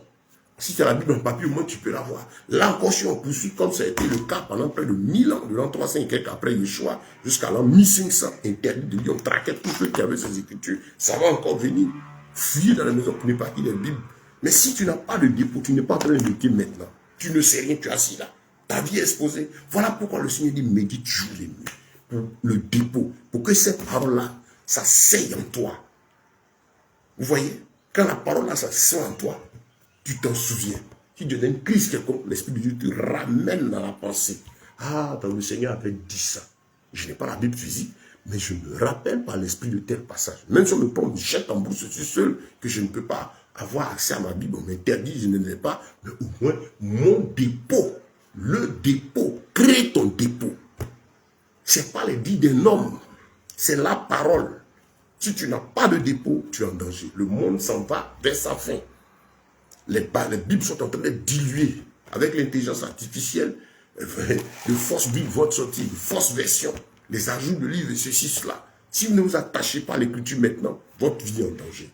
Si tu as la Bible en papier, au moins tu peux l'avoir. Là encore, si on poursuit comme ça a été le cas pendant près de 1000 ans, de l'an 300 et quelques après Yeshua, jusqu'à l'an 1500, interdit de lire, on traquait tous ceux qui avaient ces écritures, ça va encore venir. Fuir dans la maison pour ne pas lire les Bibles. Mais si tu n'as pas de dépôt, tu n'es pas en train de méditer maintenant. Tu ne sais rien, tu es assis là. Ta vie est exposée. Voilà pourquoi le Seigneur dit médite jour et nuit. Pour le dépôt, pour que cette parole-là, ça sèille en toi. Vous voyez, quand la parole-là, ça sèille en toi, tu t'en souviens. Si tu donnes une crise quelconque, l'Esprit de Dieu te ramène dans la pensée. Ah, le Seigneur avait dit ça. Je n'ai pas la Bible physique, mais je me rappelle par l'Esprit de tel passage. Même si on me prend du chèque en bourse, je suis seul, que je ne peux pas avoir accès à ma Bible. On m'interdit, je ne l'ai pas. Mais au moins, mon dépôt, le dépôt, crée ton dépôt. Ce n'est pas les dits d'un homme, c'est la parole. Si tu n'as pas de dépôt, tu es en danger. Le monde s'en va vers sa fin. Les Bibles sont en train d'être diluées avec l'intelligence artificielle. De fausses Bibles vont sortir, de fausses versions, les ajouts de livres et ceci, cela. Si vous ne vous attachez pas à l'écriture maintenant, votre vie est en danger.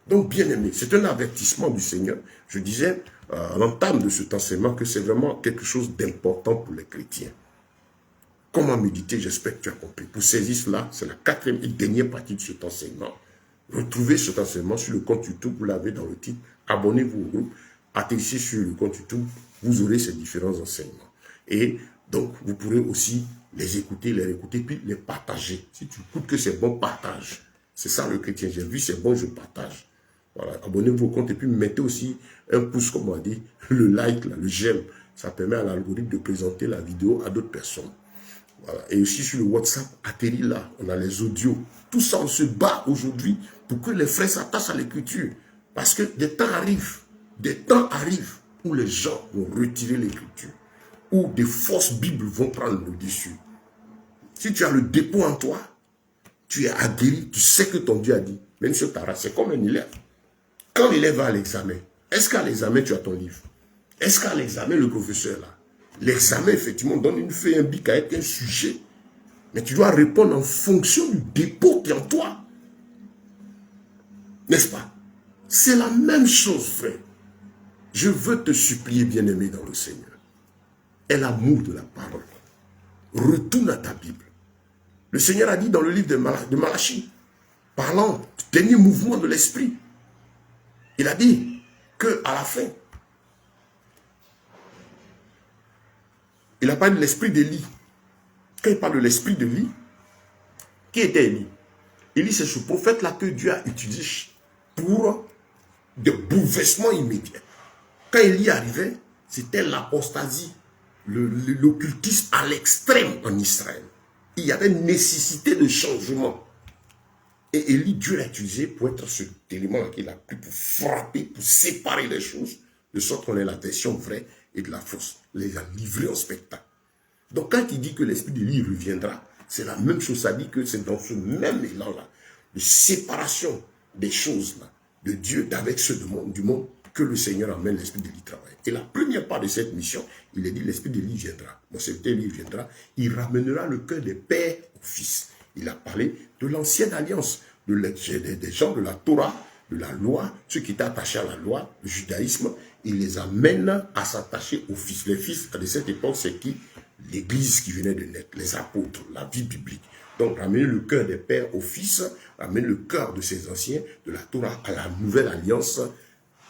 Donc, bien aimé, c'est un avertissement du Seigneur. Je disais à l'entame de cet enseignement que c'est vraiment quelque chose d'important pour les chrétiens. Comment méditer, j'espère que tu as compris. Pour saisir cela, c'est la quatrième et dernière partie de cet enseignement. Retrouvez cet enseignement sur le compte YouTube, vous l'avez dans le titre. Abonnez-vous au groupe, atterrissez sur le compte YouTube, vous aurez ces différents enseignements. Et donc, vous pourrez aussi les écouter, les réécouter, puis les partager. Si tu écoutes que c'est bon, partage. C'est ça le chrétien. J'ai vu, c'est bon, je partage. Voilà, abonnez-vous au compte et puis mettez aussi un pouce, comme on dit, le like, là, le j'aime. Ça permet à l'algorithme de présenter la vidéo à d'autres personnes. Voilà. Et aussi sur le WhatsApp, atterri là, on a les audios. Tout ça, on se bat aujourd'hui pour que les frères s'attachent à l'écriture. Parce que des temps arrivent où les gens vont retirer l'écriture, où des fausses Bibles vont prendre le dessus. Si tu as le dépôt en toi, tu es aguerri, tu sais que ton Dieu a dit. Même sur ta race, c'est comme un élève. Quand l'élève va à l'examen, est-ce qu'à l'examen tu as ton livre? Est-ce qu'à l'examen le professeur là? L'examen, effectivement, donne une feuille, un bic avec un sujet. Mais tu dois répondre en fonction du dépôt qui est en toi. N'est-ce pas? C'est la même chose, frère. Je veux te supplier, bien-aimé dans le Seigneur. Aie l'amour de la parole. Retourne à ta Bible. Le Seigneur a dit dans le livre de Malachie, parlant du dernier mouvement de l'esprit, il a dit qu'à la fin, il a parlé de l'esprit d'Élie. Quand il parle de l'esprit d'Élie, qui était Élie? Élie, c'est ce prophète-là que Dieu a utilisé pour des bouleversements immédiats. Quand Élie arrivait, c'était l'apostasie, l'occultisme à l'extrême en Israël. Il y avait nécessité de changement. Et Élie, Dieu l'a utilisé pour être cet élément qu'il a pris pour frapper, pour séparer les choses, de sorte qu'on ait la version vraie et de la fausse, les a livrés en spectacle. Donc quand il dit que l'esprit d'Élie reviendra, c'est la même chose, ça dit que c'est dans ce même élan-là, de séparation des choses-là, de Dieu avec ceux du monde, que le Seigneur amène l'esprit d'Élie travailler. Et la première part de cette mission, il a dit l'esprit d'Élie viendra. Mon serviteur Élie viendra, il ramènera le cœur des pères au fils. Il a parlé de l'ancienne alliance, des gens de la Torah, de la loi, ceux qui étaient attachés à la loi, le judaïsme. Il les amène à s'attacher aux fils. Les fils de cette époque, c'est qui? L'église qui venait de naître, les apôtres, la vie biblique. Donc, ramener le cœur des pères aux fils, ramener le cœur de ces anciens, de la Torah à la nouvelle alliance.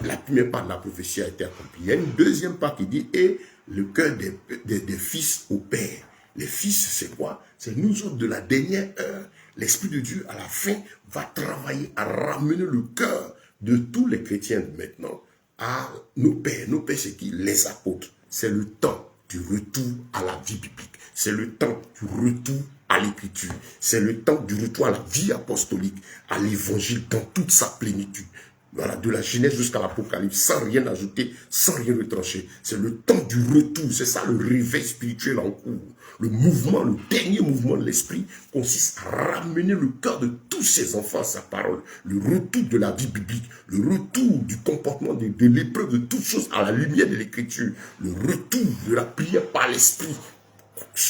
La première part de la prophétie a été accomplie. Il y a une deuxième part qui dit, et le cœur des fils au père. Les fils, c'est quoi? C'est nous autres de la dernière heure. L'Esprit de Dieu, à la fin, va travailler à ramener le cœur de tous les chrétiens de maintenant à nos pères. Nos pères, c'est qui? Les apôtres. C'est le temps du retour à la vie biblique. C'est le temps du retour à l'écriture. C'est le temps du retour à la vie apostolique, à l'évangile dans toute sa plénitude. Voilà, de la Genèse jusqu'à l'Apocalypse, sans rien ajouter, sans rien retrancher. C'est le temps du retour, c'est ça le réveil spirituel en cours. Le mouvement, le dernier mouvement de l'esprit consiste à ramener le cœur de tous ses enfants à sa parole. Le retour de la vie biblique, le retour du comportement de l'épreuve de toutes choses à la lumière de l'écriture, le retour de la prière par l'esprit,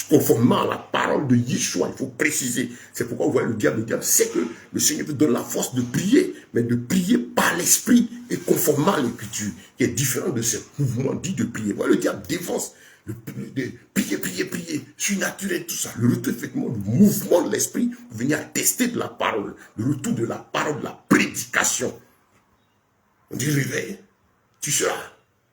conformément à la parole de Yeshua, il faut préciser. C'est pourquoi vous voyez le diable sait que le Seigneur vous donne la force de prier, mais de prier par l'esprit et conformément à l'écriture, qui est différent de ce mouvement dit de prier. Vous voyez, le diable défense de prier, surnaturel, tout ça. Le retour, effectivement, le mouvement de l'esprit, vous venez attester de la parole, le retour de la parole, de la prédication. On dit réveille, tu seras,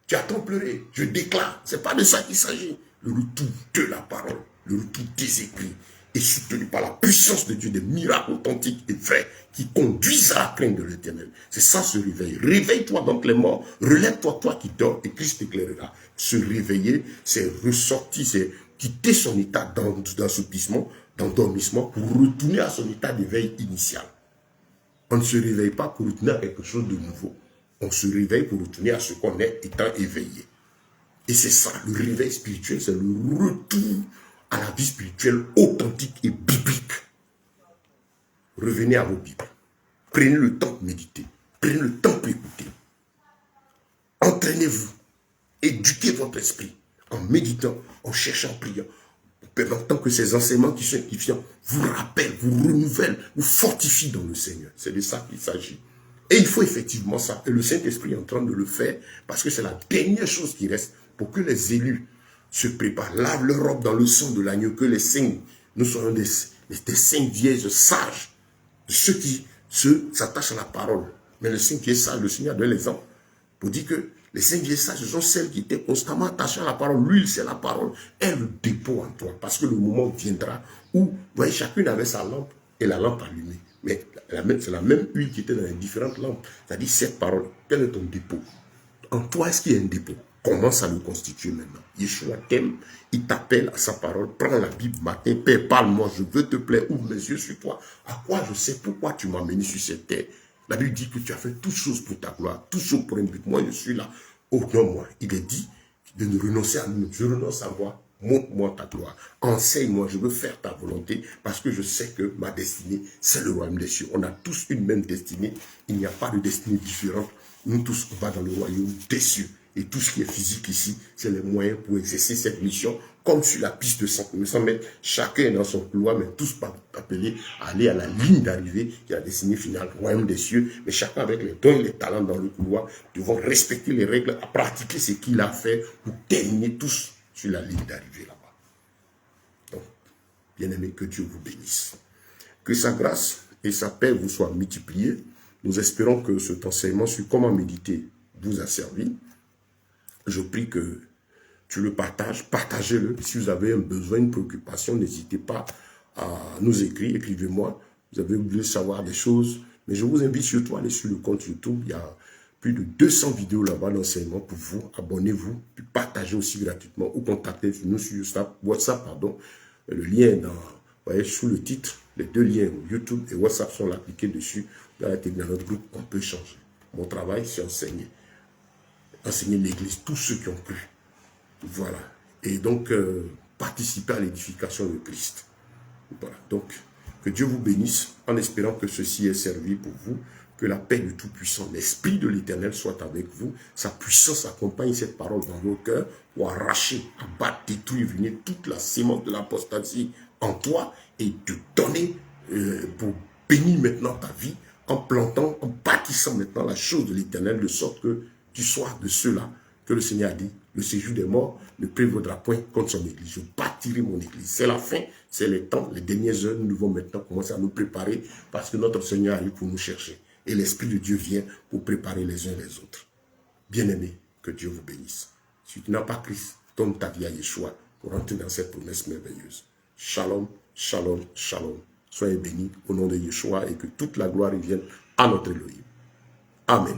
tu as tant pleuré, je déclare. C'est pas de ça qu'il s'agit. Le retour de la parole, le retour des écrits est soutenu par la puissance de Dieu, des miracles authentiques et vrais qui conduisent à la crainte de l'Éternel. C'est ça ce réveil. Réveille-toi donc les morts, relève-toi toi qui dors et Christ t'éclairera. Se réveiller, c'est ressortir, c'est quitter son état d'assoupissement, d'endormissement pour retourner à son état d'éveil initial. On ne se réveille pas pour retourner à quelque chose de nouveau. On se réveille pour retourner à ce qu'on est étant éveillé. Et c'est ça, le réveil spirituel, c'est le retour à la vie spirituelle authentique et biblique. Revenez à vos Bibles. Prenez le temps de méditer. Prenez le temps pour écouter. Entraînez-vous. Éduquez votre esprit en méditant, en cherchant, en priant. En permettant que ces enseignements qui sont édifiants vous rappellent, vous renouvellent, vous fortifient dans le Seigneur. C'est de ça qu'il s'agit. Et il faut effectivement ça. Et le Saint-Esprit est en train de le faire parce que c'est la dernière chose qui reste pour que les élus se préparent, lavent leur robe dans le sang de l'agneau, que les saints, nous soyons des saints vieilles sages, ceux qui s'attachent à la parole. Mais le saint qui est sage, le Seigneur donne l'exemple pour dire que les saints vieilles sages, ce sont celles qui étaient constamment attachées à la parole. L'huile, c'est la parole. Elle le dépôt en toi, parce que le moment viendra où, vous voyez, chacune avait sa lampe et la lampe allumée. Mais c'est la même huile qui était dans les différentes lampes. C'est-à-dire cette parole, quel est ton dépôt? En toi, est-ce qu'il y a un dépôt? Commence à le constituer maintenant. Yeshua t'aime, il t'appelle à sa parole. Prends la Bible matin, Père, parle-moi, je veux te plaire, ouvre mes yeux sur toi. À quoi je sais pourquoi tu m'as mené sur cette terre? La Bible dit que tu as fait toutes choses pour ta gloire, toutes choses pour un but. Moi, je suis là. Oh non, moi, il est dit de ne renoncer à nous. Je renonce à moi. Montre-moi ta gloire. Enseigne-moi, je veux faire ta volonté parce que je sais que ma destinée, c'est le royaume des cieux. On a tous une même destinée. Il n'y a pas de destinée différente. Nous tous, on va dans le royaume des cieux. Et tout ce qui est physique ici, c'est les moyens pour exercer cette mission. Comme sur la piste de 100 mètres, chacun est dans son couloir, mais tous appelés à aller à la ligne d'arrivée, qui est la destinée finale, royaume des cieux. Mais chacun avec les dons et les talents dans le couloir, devant respecter les règles, à pratiquer ce qu'il a fait pour terminer tous sur la ligne d'arrivée là-bas. Donc, bien aimé, que Dieu vous bénisse. Que sa grâce et sa paix vous soient multipliées. Nous espérons que cet enseignement sur comment méditer vous a servi. Je prie que tu le partages, partagez-le. Si vous avez un besoin, une préoccupation, n'hésitez pas à nous écrire, écrivez-moi. Vous avez voulu savoir des choses, mais je vous invite surtout à aller sur le compte YouTube. Il y a plus de 200 vidéos là-bas d'enseignement pour vous. Abonnez-vous, puis partagez aussi gratuitement ou contactez-nous sur WhatsApp. Le lien est dans, vous voyez, sous le titre. Les deux liens, YouTube et WhatsApp, sont là, cliquez dessus. Dans notre groupe, on peut changer. Mon travail, c'est enseigner l'église, tous ceux qui ont cru. Voilà. Et donc, participer à l'édification de Christ. Voilà. Donc, que Dieu vous bénisse en espérant que ceci ait servi pour vous. Que la paix du Tout-Puissant, l'Esprit de l'Éternel soit avec vous. Sa puissance accompagne cette parole dans vos cœurs pour arracher, abattre, détruire, venir toute la sémence de l'apostasie en toi et te donner pour bénir maintenant ta vie, en plantant, en bâtissant maintenant la chose de l'Éternel, de sorte que tu sois de ceux-là que le Seigneur a dit, le séjour des morts ne prévaudra point contre son église. Je bâtirai mon église. C'est la fin, c'est les temps, les dernières heures. Nous devons maintenant commencer à nous préparer parce que notre Seigneur arrive pour nous chercher. Et l'Esprit de Dieu vient pour préparer les uns les autres. Bien-aimés, que Dieu vous bénisse. Si tu n'as pas Christ, donne ta vie à Yeshua pour entrer dans cette promesse merveilleuse. Shalom, shalom, shalom. Soyez bénis au nom de Yeshua et que toute la gloire revienne à notre Elohim. Amen.